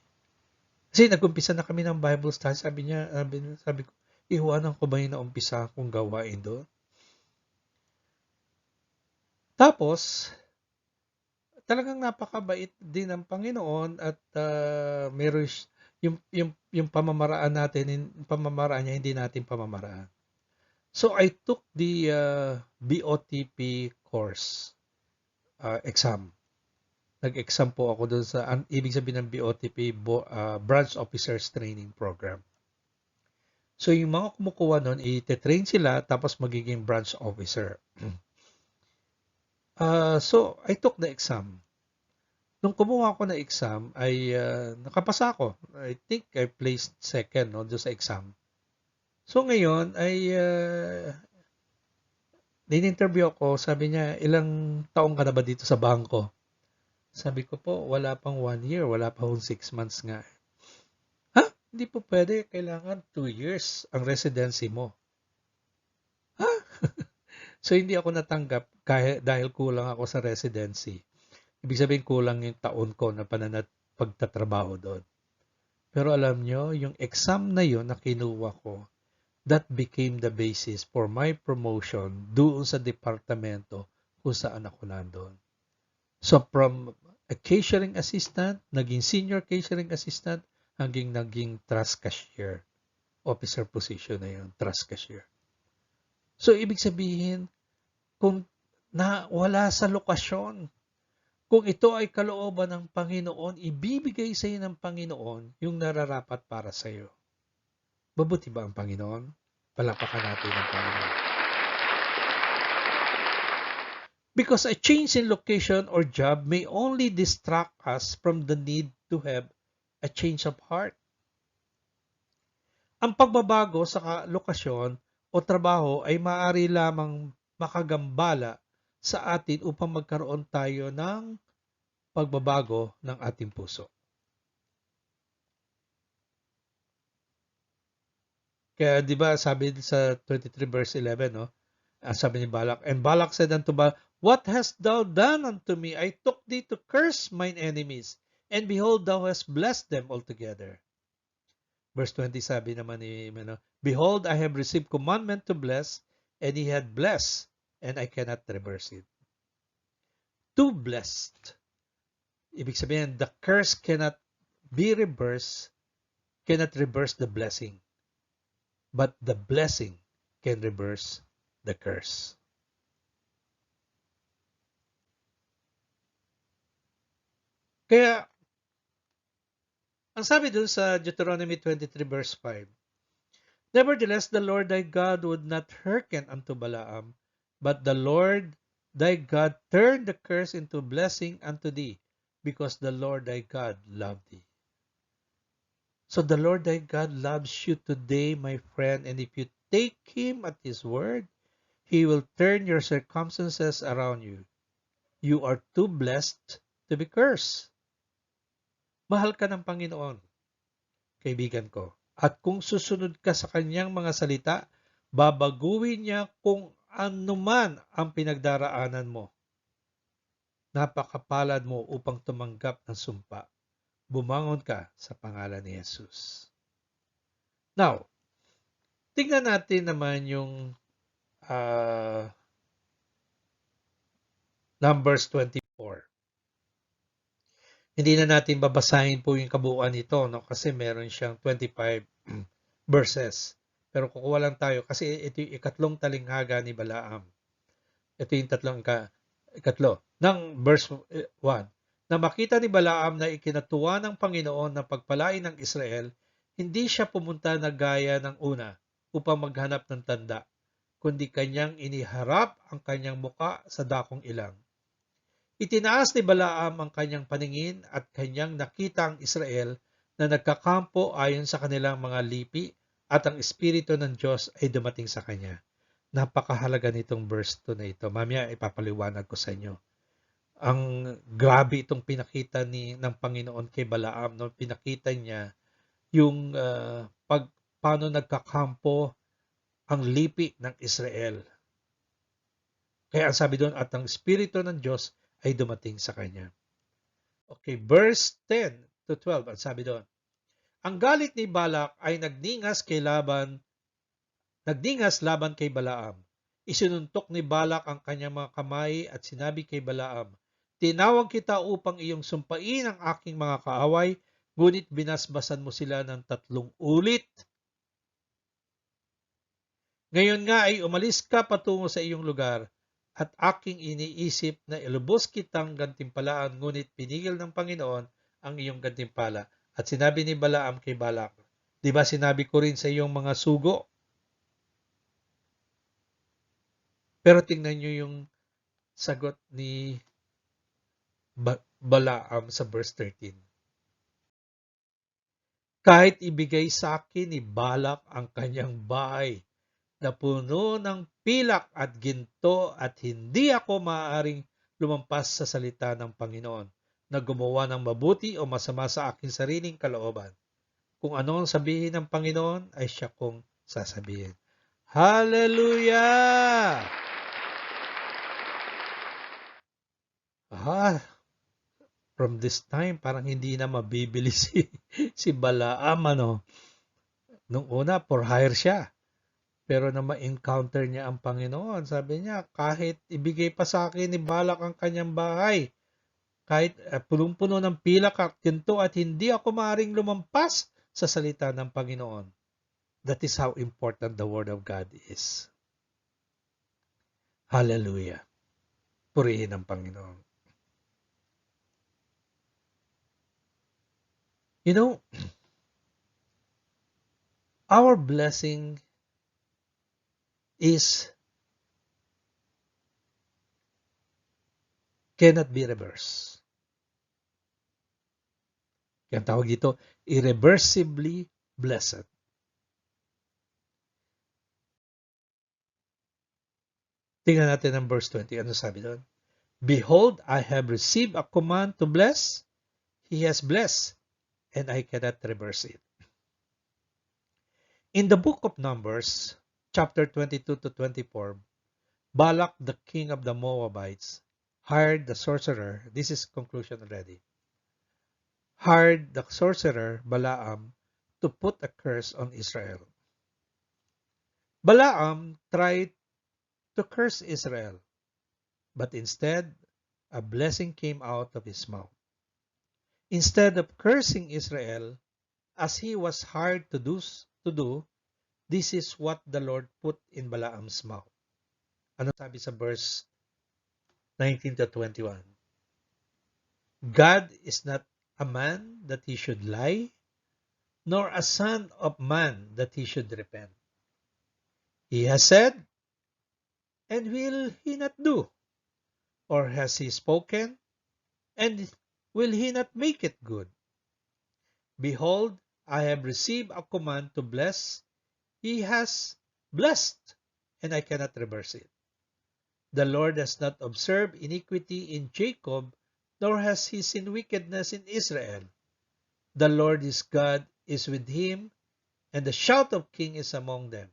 Kasi nag-umpisa na kami ng Bible study, sabi ko, iwanan ko ba yung naumpisa kong gawain doon? Tapos, talagang napakabait din ng Panginoon at meron yung pamamaraan natin, yung pamamaraan niya, hindi natin pamamaraan. So I took the BOTP course exam. Nag-exam po ako doon sa, ibig sabihin ng BOTP, Branch Officers Training Program. So yung mga kumukuha noon, i-train sila tapos magiging branch officer. So I took the exam. Nung kumuha ako ng exam, ay nakapasa ako. I think I placed second doon sa exam. So ngayon ay in-interview ako, sabi niya, ilang taong ka na ba dito sa bangko? Sabi ko po, wala pang 1 year, wala pa 6 months nga. Ha? Hindi po pwede, kailangan 2 years ang residency mo. Ha? So hindi ako natanggap dahil kulang ako sa residency. Ibig sabihin kulang yung taon ko na pagtatrabaho doon. Pero alam nyo, yung exam na yun na kinuha ko, that became the basis for my promotion doon sa departamento kung saan ako nandoon. So from a catering assistant, naging senior catering assistant, hanggang naging trust cashier. Officer position na yun, trust cashier. So ibig sabihin, kung wala sa lokasyon, kung ito ay kalooban ng Panginoon, ibibigay sa iyo ng Panginoon yung nararapat para sa iyo. Mabuti ba ang Panginoon? Palapakan natin ang Panginoon. Because a change in location or job may only distract us from the need to have a change of heart. Ang pagbabago sa lokasyon o trabaho ay maaari lamang makagambala sa atin upang magkaroon tayo ng pagbabago ng ating puso. Kaya 'di ba sabi sa 23 verse 11, sabi ni Balak, and Balak said unto Balak, what hast thou done unto me? I took thee to curse mine enemies, and behold, thou hast blessed them altogether. Verse 20 sabi naman ni behold, I have received commandment to bless, and he had blessed, and I cannot reverse it. To blessed. Ibig sabihin, the curse cannot be reversed, cannot reverse the blessing. But the blessing can reverse the curse. Kaya, ang sabi dun sa Deuteronomy 23 verse 5, nevertheless, the Lord thy God would not hearken unto Balaam, but the Lord thy God turned the curse into blessing unto thee, because the Lord thy God loved thee. So the Lord thy God loves you today, my friend, and if you take him at his word, he will turn your circumstances around you. You are too blessed to be cursed. Mahal ka ng Panginoon, kaibigan ko. At kung susunod ka sa kanyang mga salita, babaguhin niya kung anuman ang pinagdaraanan mo. Napakapalad mo upang tumanggap ng sumpa. Bumangon ka sa pangalan ni Jesus. Now, tingnan natin naman yung Numbers 24. Hindi na natin babasahin po yung kabuuan nito, kasi meron siyang 25 verses. Pero kukuha lang tayo kasi ito yung ikatlong talinghaga ni Balaam. Ito yung ikatlo ng verse 1. Na makita ni Balaam na ikinatuwa ng Panginoon na pagpalain ng Israel, hindi siya pumunta na gaya ng una upang maghanap ng tanda, kundi kanyang iniharap ang kanyang muka sa dakong ilang. Itinaas ni Balaam ang kanyang paningin at kanyang nakita ang Israel na nagkakampo ayon sa kanilang mga lipi at ang Espiritu ng Diyos ay dumating sa kanya. Napakahalaga nitong verse 2 na ito. Mamaya ipapaliwanag ko sa inyo. Ang grabe itong pinakita ng Panginoon kay Balaam. No? Pinakita niya yung paano nagkakampo ang lipi ng Israel. Kaya ang sabi doon, at ang Espiritu ng Diyos ay dumating sa kanya. Okay, verse 10 to 12, ang sabi doon. Ang galit ni Balak ay nagningas laban kay Balaam. Isinuntok ni Balak ang kanyang mga kamay at sinabi kay Balaam, tinawag kita upang iyong sumpain ang aking mga kaaway, ngunit binasbasan mo sila ng 3 ulit. Ngayon nga ay umalis ka patungo sa iyong lugar, at aking iniisip na ilubos kitang gantimpalaan, ngunit pinigil ng Panginoon ang iyong gantimpala. At sinabi ni Balaam kay Balak, di ba sinabi ko rin sa iyong mga sugo? Pero tingnan nyo yung sagot ni Balaam sa verse 13. Kahit ibigay sa akin ni Balak ang kanyang bahay na puno ng pilak at ginto at hindi ako maaaring lumampas sa salita ng Panginoon na gumawa ng mabuti o masama sa aking sariling kalooban. Kung ano ang sabihin ng Panginoon ay siya kong sasabihin. Hallelujah! From this time, parang hindi na mabibili si Balaam, ano. Nung una, for hire siya. Pero na ma-encounter niya ang Panginoon, sabi niya, kahit ibigay pa sa akin ni Balak ang kanyang bahay, kahit punong-puno ng pilak at ginto at hindi ako maaaring lumampas sa salita ng Panginoon. That is how important the Word of God is. Hallelujah. Purihin ang Panginoon. You know, our blessing cannot be reversed. Kaya tawag dito, irreversibly blessed. Tingnan natin ang verse 20. Ano sabi doon? Behold, I have received a command to bless. He has blessed, and I cannot reverse it. In the book of Numbers, chapter 22 to 24, Balak, the king of the Moabites, hired the sorcerer, this is conclusion already, hired the sorcerer Balaam to put a curse on Israel. Balaam tried to curse Israel, but instead, a blessing came out of his mouth. Instead of cursing Israel, as he was hired to do, this is what the Lord put in Balaam's mouth. Ano sabi sa verse 19 to 21? God is not a man that he should lie, nor a son of man that he should repent. He has said, and will he not do? Or has he spoken, and will he not make it good? Behold, I have received a command to bless. He has blessed, and I cannot reverse it. The Lord has not observed iniquity in Jacob, nor has he seen wickedness in Israel. The Lord his God is with him, and the shout of king is among them.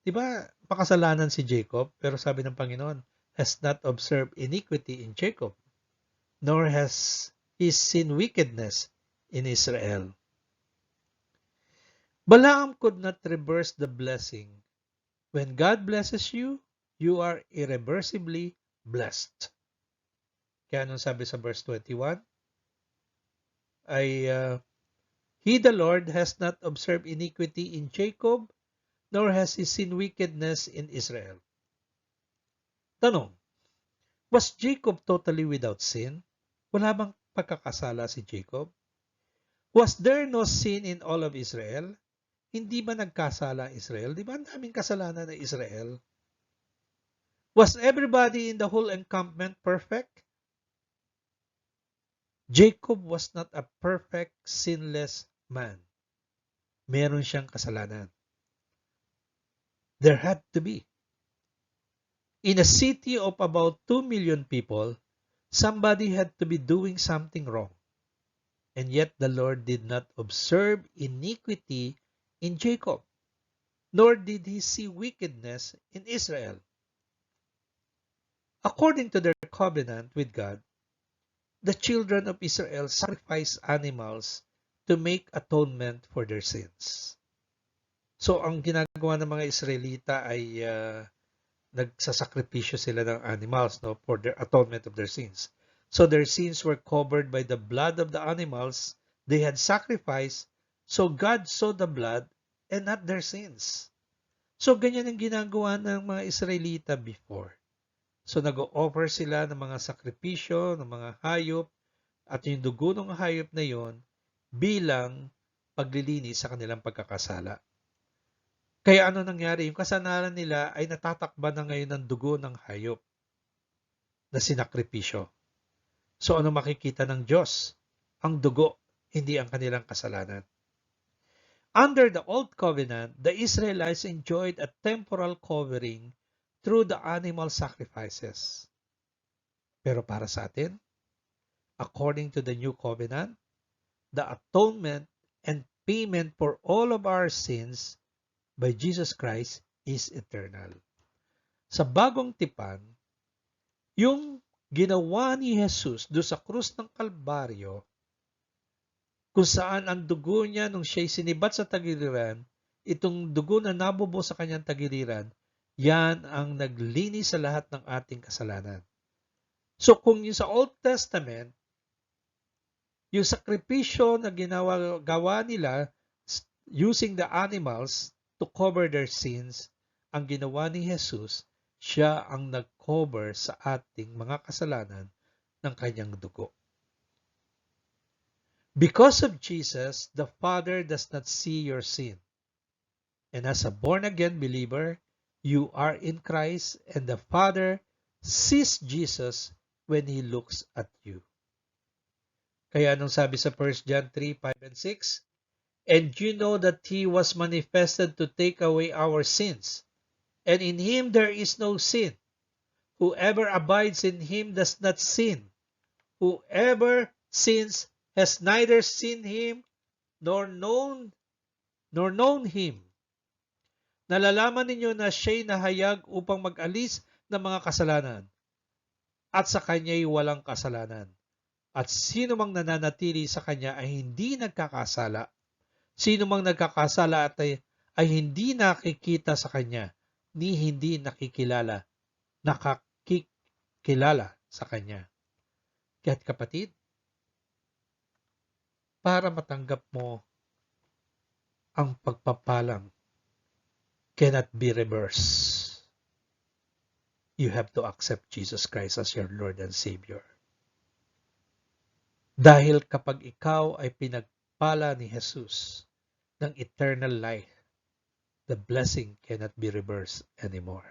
Diba, makasalanan si Jacob, pero sabi ng Panginoon, has not observed iniquity in Jacob, nor has he seen wickedness in Israel. Balaam could not reverse the blessing. When God blesses you, you are irreversibly blessed. Kaya anong sabi sa verse 21? Ay He, the Lord, has not observed iniquity in Jacob, nor has he seen wickedness in Israel. Tanong, was Jacob totally without sin? Wala bang pagkakasala si Jacob? Was there no sin in all of Israel? Hindi ba nagkasala Israel? Di ba ang daming kasalanan ng Israel? Was everybody in the whole encampment perfect? Jacob was not a perfect, sinless man. Meron siyang kasalanan. There had to be. In a city of about 2 million people, somebody had to be doing something wrong. And yet the Lord did not observe iniquity in Jacob, nor did he see wickedness in Israel. According to their covenant with God, the children of Israel sacrificed animals to make atonement for their sins. So ang ginagawa ng mga Israelita ay nagsasakripisyo sila ng animals, no, for their atonement of their sins. So their sins were covered by the blood of the animals they had sacrificed, so God saw the blood and not their sins. So ganyan ang ginagawa ng mga Israelita before. So nag-o-offer sila ng mga sakripisyo, ng mga hayop, at yung dugo ng hayop na yon bilang paglilinis sa kanilang pagkakasala. Kaya ano nangyari? Yung kasalanan nila ay natatakban na ngayon ng dugo ng hayop na sinakripisyo. So ano makikita ng Diyos? Ang dugo, hindi ang kanilang kasalanan. Under the Old Covenant, the Israelites enjoyed a temporal covering through the animal sacrifices. Pero para sa atin, according to the New Covenant, the atonement and payment for all of our sins by Jesus Christ is eternal. Sa bagong tipan, yung ginawa ni Jesus doon sa krus ng Kalbaryo, kung saan ang dugo niya nung siya'y sinibat sa tagiliran, itong dugo na nabubo sa kanyang tagiliran, yan ang naglinis sa lahat ng ating kasalanan. So kung yung sa Old Testament, yung sakripisyo na gawa nila using the animals to cover their sins, ang ginawa ni Jesus, siya ang nag-cover sa ating mga kasalanan ng kanyang dugo. Because of Jesus, the Father does not see your sin. And as a born-again believer, you are in Christ, and the Father sees Jesus when He looks at you. Kaya anong sabi sa 1 John 3, 5 and 6? And you know that He was manifested to take away our sins, and in Him there is no sin. Whoever abides in Him does not sin. Whoever sins has neither seen Him nor known Him. Nalalaman ninyo na siya'y nahayag upang mag-alis ng mga kasalanan, at sa Kanya'y walang kasalanan. At sino mang nananatili sa Kanya ay hindi nagkakasala. Sino mang nagkakasala ay hindi nakikita sa Kanya, ni hindi nakikilala sa Kanya. Kaya't kapatid, para matanggap mo ang pagpapalang cannot be reversed, you have to accept Jesus Christ as your Lord and Savior. Dahil kapag ikaw ay pinagpala ni Jesus ng eternal life, the blessing cannot be reversed anymore.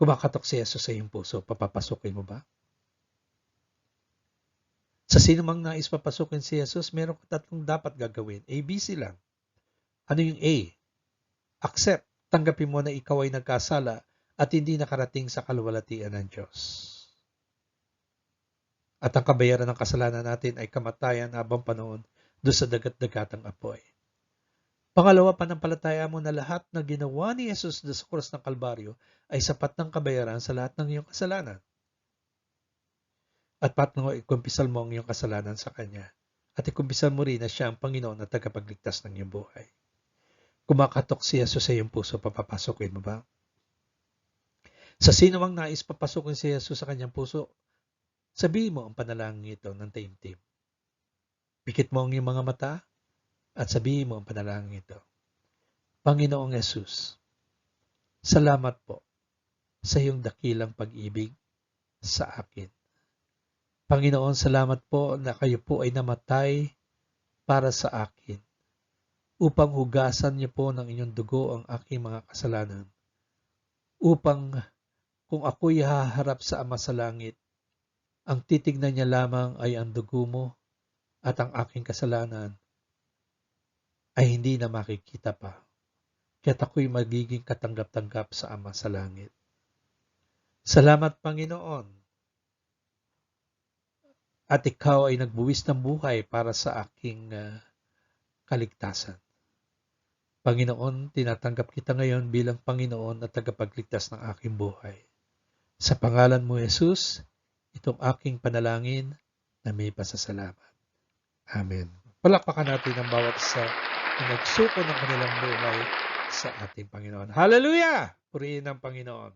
Kumakatok si Jesus sa iyong puso, papapasukin mo ba? Sa sino mang nais papasukin si Jesus, meron kang tatlong dapat gagawin. A, B, C lang. Ano yung A? Accept. Tanggapin mo na ikaw ay nagkasala at hindi nakarating sa kaluwalhatian ng Diyos. At ang kabayaran ng kasalanan natin ay kamatayan habang panahon doon sa dagat-dagatang apoy. Pangalawa, panampalataya mo na lahat na ginawa ni Jesus doon sa krus ng Kalbaryo ay sapat ng kabayaran sa lahat ng iyong kasalanan. At patno, ikumpisal mo ang iyong kasalanan sa Kanya. At ikumpisal mo rin na siya ang Panginoon na tagapagligtas ng iyong buhay. Kumakatok si Jesus sa iyong puso, papapasukin mo ba? Sa sino mang nais papasukin si Jesus sa kanyang puso, sabihin mo ang panalangin ito ng taimtim. Pikit mo ang iyong mga mata at sabihin mo ang panalangin ito. Panginoong Yesus, salamat po sa iyong dakilang pag-ibig sa akin. Panginoon, salamat po na kayo po ay namatay para sa akin upang hugasan niyo po ng inyong dugo ang aking mga kasalanan. Upang kung ako'y haharap sa Ama sa langit, ang titignan niya lamang ay ang dugo mo at ang aking kasalanan ay hindi na makikita pa. Kaya't ako'y magiging katanggap-tanggap sa Ama sa langit. Salamat, Panginoon. At ikaw ay nagbuwis ng buhay para sa aking kaligtasan. Panginoon, tinatanggap kita ngayon bilang Panginoon at tagapagligtas ng aking buhay. Sa pangalan mo, Jesus, itong aking panalangin na may pasasalamat. Amen. Palakpakan natin ang bawat isa na nagsuko ng kanilang buhay sa ating Panginoon. Hallelujah! Purihin ang Panginoon.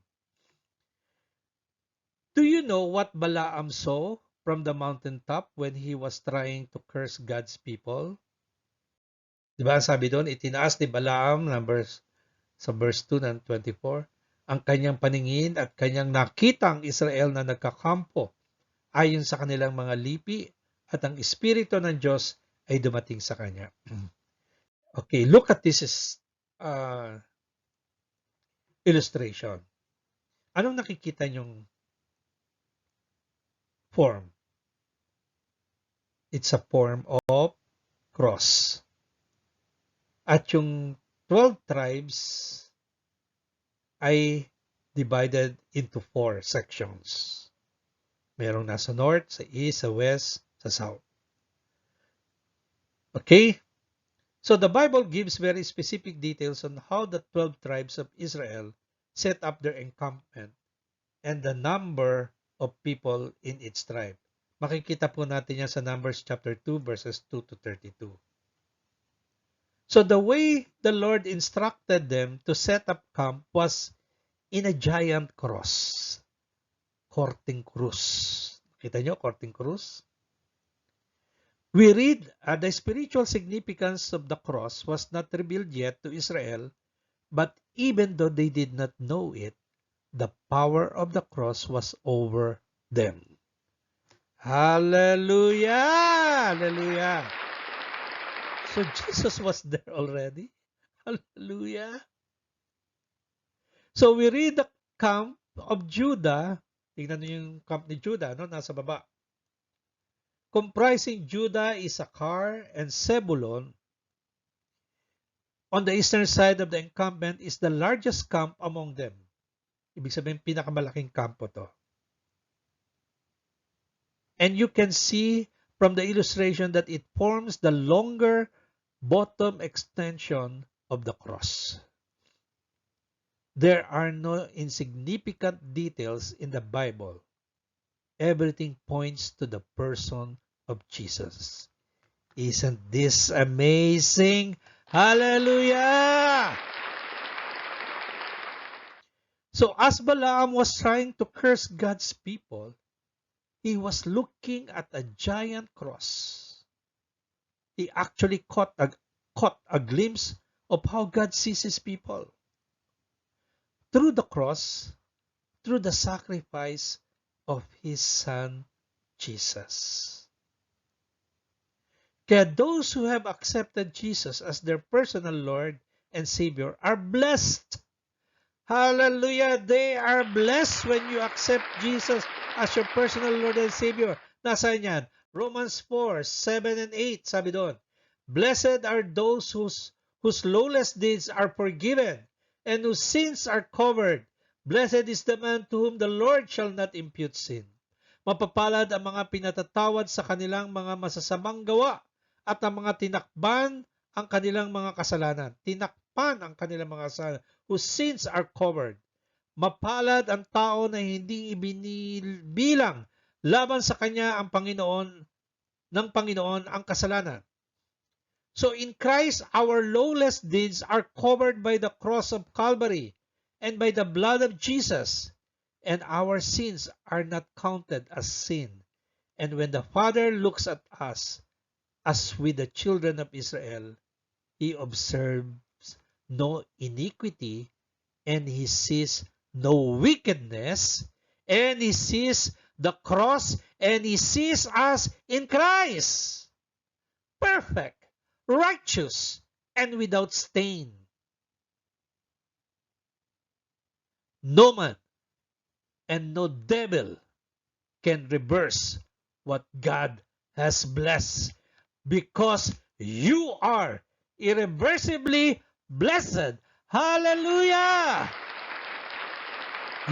Do you know what Balaam saw from the mountaintop when he was trying to curse God's people? Diba sabi doon, itinaas ni Balaam sa verse 2 ng 24, ang kanyang paningin at kanyang nakita ang Israel na nagkakampo ayon sa kanilang mga lipi at ang Espiritu ng Diyos ay dumating sa kanya. Okay, look at this illustration. Anong nakikita niyong form? It's a form of cross. At yung 12 tribes ay divided into 4 sections. Merong nasa north, sa east, sa west, sa south. Okay? So the Bible gives very specific details on how the 12 tribes of Israel set up their encampment and the number of people in each tribe. Makikita po natin yan sa Numbers chapter 2 verses 2 to 32. So the way the Lord instructed them to set up camp was in a giant cross. Korting krus. Kita nyo, korting krus? We read the spiritual significance of the cross was not revealed yet to Israel, but even though they did not know it, the power of the cross was over them. Hallelujah! Hallelujah! So Jesus was there already. Hallelujah! So we read the camp of Judah. Tingnan niyo yung camp ni Judah, no? Nasa baba. Comprising Judah, Issachar, and Zebulun. On the eastern side of the encampment is the largest camp among them. Ibig sabihin, pinakamalaking kampo to. And you can see from the illustration that it forms the longer bottom extension of the cross. There are no insignificant details in the Bible. Everything points to the person of Jesus. Isn't this amazing? Hallelujah! So as Balaam was trying to curse God's people, he was looking at a giant cross. He actually caught a glimpse of how God sees his people. Through the cross, through the sacrifice of his Son, Jesus. Kaya those who have accepted Jesus as their personal Lord and Savior are blessed. Hallelujah! They are blessed when you accept Jesus as your personal Lord and Savior. Nasaan yan? Romans 4, 7 and 8, sabi doon. Blessed are those whose lawless deeds are forgiven and whose sins are covered. Blessed is the man to whom the Lord shall not impute sin. Mapapalad ang mga pinatatawad sa kanilang mga masasamang gawa at ang mga tinakban ang kanilang mga kasalanan. Tinakpan ang kanilang mga kasalanan whose sins are covered. Mapalad ang tao na hindi ibinibilang laban sa kanya ng Panginoon ang kasalanan. So in Christ, our lawless deeds are covered by the cross of Calvary and by the blood of Jesus, and our sins are not counted as sin. And when the Father looks at us, As with the children of Israel, he observes no iniquity, and he sees no wickedness, and he sees the cross, and he sees us in Christ, perfect, righteous, and without stain. No man and no devil can reverse what God has blessed, because you are irreversibly blessed. Hallelujah!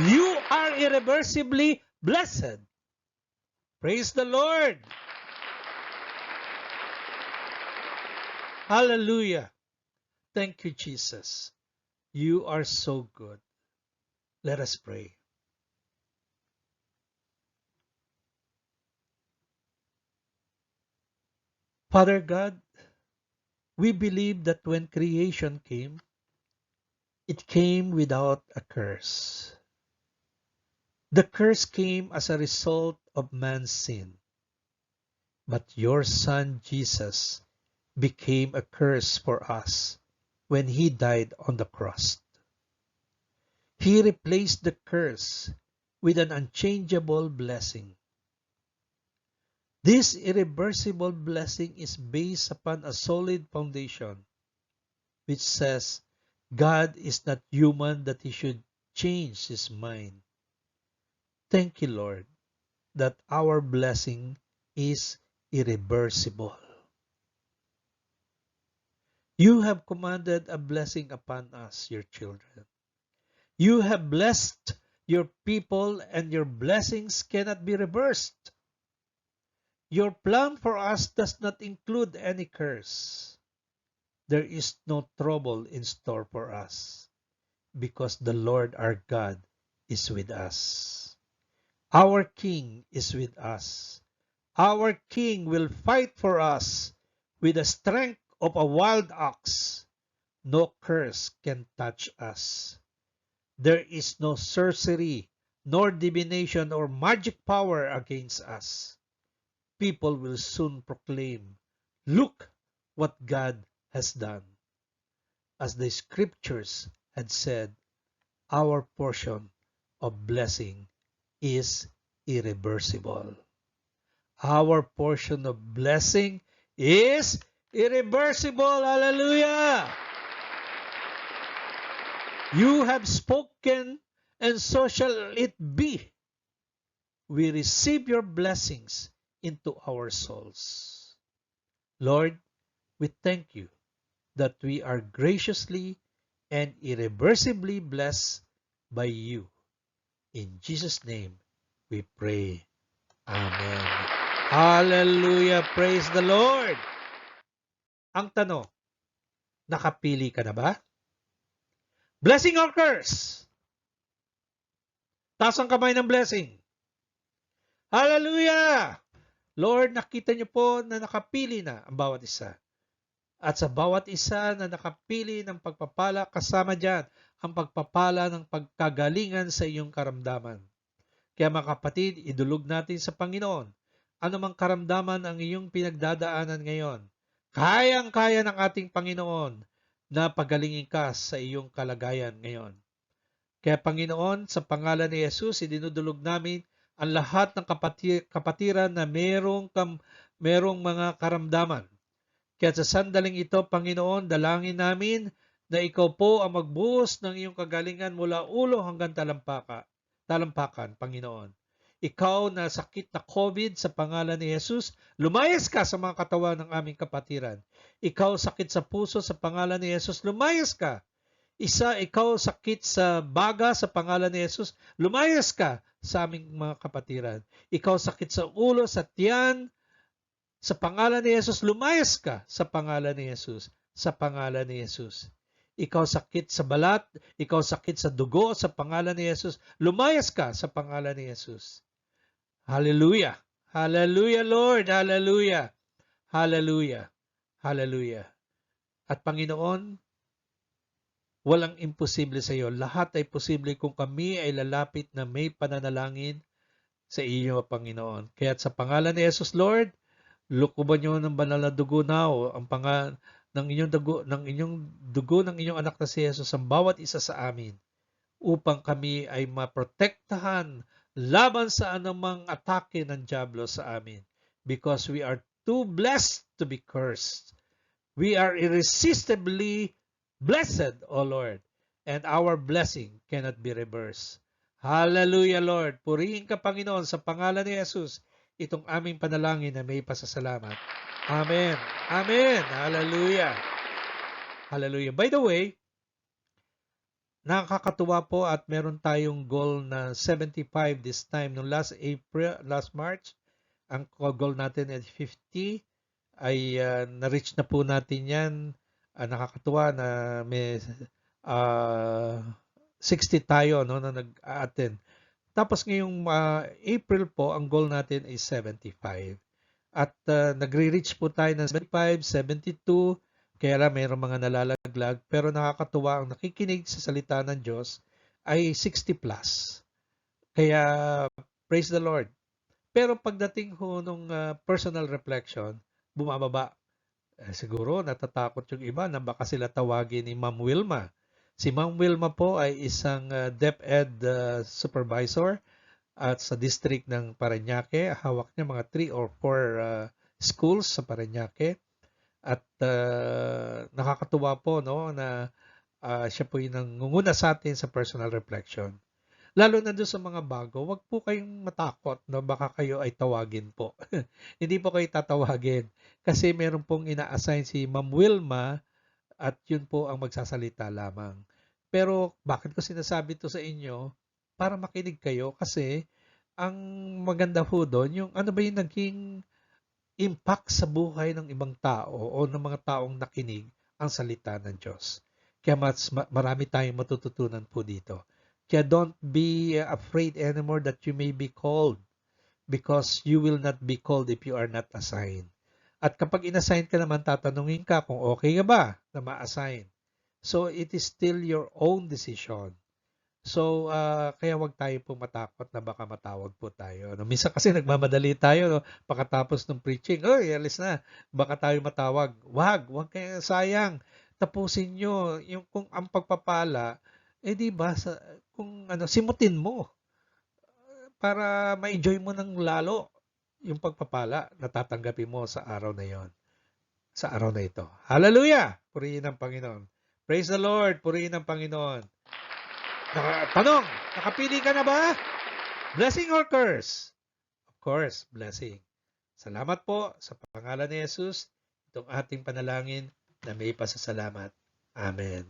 You are irreversibly blessed. Praise the Lord. Hallelujah. Thank you, Jesus. You are so good. Let us pray. Father God, we believe that when creation came, it came without a curse. The curse came as a result of man's sin. But your Son Jesus became a curse for us when he died on the cross. He replaced the curse with an unchangeable blessing. This irreversible blessing is based upon a solid foundation, which says God is not human that he should change his mind. Thank you, Lord, that our blessing is irreversible. You have commanded a blessing upon us, your children. You have blessed your people, and your blessings cannot be reversed. Your plan for us does not include any curse. There is no trouble in store for us, because the Lord our God is with us. Our King is with us. Our King will fight for us with the strength of a wild ox. No curse can touch us. There is no sorcery, nor divination or magic power against us. People will soon proclaim, "Look what God has done." As the scriptures had said, our portion of blessing is irreversible. Our portion of blessing is irreversible. Hallelujah! You have spoken, and so shall it be. We receive your blessings into our souls. Lord, we thank you that we are graciously and irreversibly blessed by you. In Jesus' name we pray. Amen. Hallelujah. Praise the Lord. Ang tanong, nakapili ka na ba? Blessing or curse? Taas ang kamay ng blessing. Hallelujah! Lord, nakita niyo po na nakapili na ang bawat isa. At sa bawat isa na nakapili ng pagpapala, kasama dyan ang pagpapala ng pagkagalingan sa iyong karamdaman. Kaya mga kapatid, idulog natin sa Panginoon. Ano mang karamdaman ang iyong pinagdadaanan ngayon, kayang-kaya ng ating Panginoon na pagalingin ka sa iyong kalagayan ngayon. Kaya Panginoon, sa pangalan ni Jesus, idinudulog namin ang lahat ng kapatiran na merong mga karamdaman. Kaya sa sandaling ito, Panginoon, dalangin namin na ikaw po ang magbuhos ng iyong kagalingan mula ulo hanggang talampakan, Panginoon. Ikaw na sakit na COVID, sa pangalan ni Jesus, lumayas ka sa mga katawan ng aming kapatiran. Ikaw sakit sa puso, sa pangalan ni Jesus, lumayas ka. Ikaw sakit sa baga, sa pangalan ni Jesus, lumayas ka sa aming mga kapatiran. Ikaw sakit sa ulo, sa tiyan, sa pangalan ni Jesus, lumayas ka sa pangalan ni Jesus, sa pangalan ni Jesus. Ikaw sakit sa balat, ikaw sakit sa dugo, sa pangalan ni Jesus, lumayas ka sa pangalan ni Jesus. Hallelujah! Hallelujah, Lord! Hallelujah! Hallelujah! Hallelujah! At Panginoon, walang imposible sa iyo. Lahat ay posible kung kami ay lalapit na may pananalangin sa iyo, Panginoon. Kaya sa pangalan ni Jesus, Lord, Lukuban niyo ng banal na dugo ang ng inyong dugo ng inyong anak na si Jesus ang bawat isa sa amin upang kami ay maprotektahan laban sa anumang atake ng diablo sa amin. Because we are too blessed to be cursed. We are irresistibly blessed, O Lord, and our blessing cannot be reversed. Hallelujah, Lord. Purihin ka, Panginoon, sa pangalan ni Jesus, itong aming panalangin na may pasasalamat. Amen. Amen. Hallelujah. Hallelujah. By the way, nakakatuwa po at meron tayong goal na 75 this time. Noong last March, ang goal natin at 50 ay na-reach na po natin yan. Nakakatuwa na may 60 tayo no, na nag-attend. Tapos ngayong April po, ang goal natin ay 75. At nagre-reach po tayo ng 75, 72, kaya lang mayroong mga nalalaglag. Pero nakakatuwa, ang nakikinig sa salita ng Diyos ay 60 plus. Kaya praise the Lord. Pero pagdating ho nung personal reflection, bumababa. Siguro natatakot yung iba na baka sila tawagin ni Ma'am Wilma. Si Ma'am Wilma po ay isang DepEd supervisor at sa district ng Parañaque. Hawak niya mga 3 or 4 schools sa Parañaque. At nakakatuwa po no, na siya po yung nangunguna sa atin sa personal reflection. Lalo na doon sa mga bago, wag po kayong matakot na baka kayo ay tawagin po. Hindi po kayo tatawagin kasi meron pong ina-assign si Ma'am Wilma at yun po ang magsasalita lamang. Pero bakit ko sinasabi to sa inyo? Para makinig kayo kasi ang maganda po doon, yung ano ba yung naging impact sa buhay ng ibang tao o ng mga taong nakinig ang salita ng Diyos. Kaya marami tayong matututunan po dito. Kaya don't be afraid anymore that you may be called because you will not be called if you are not assigned. At kapag inassign ka naman, tatanungin ka kung okay ka ba na ma-assign. So, it is still your own decision. So, kaya wag tayo po matakot na baka matawag po tayo. No? Minsan kasi nagmamadali tayo no? Pagkatapos ng preaching. Oy, alis na. Baka tayo matawag. Wag kayo sayang. Tapusin nyo. Yung kung ang pagpapala, di ba, kung simutin mo para ma-enjoy mo ng lalo yung pagpapala na tatanggapin mo sa araw na yon, sa araw na ito. Hallelujah! Purihin ang Panginoon. Praise the Lord! Purihin ang Panginoon. Tanong, nakapili ka na ba? Blessing or curse? Of course, blessing. Salamat po sa pangalan ni Jesus, itong ating panalangin na may pasasalamat. Amen.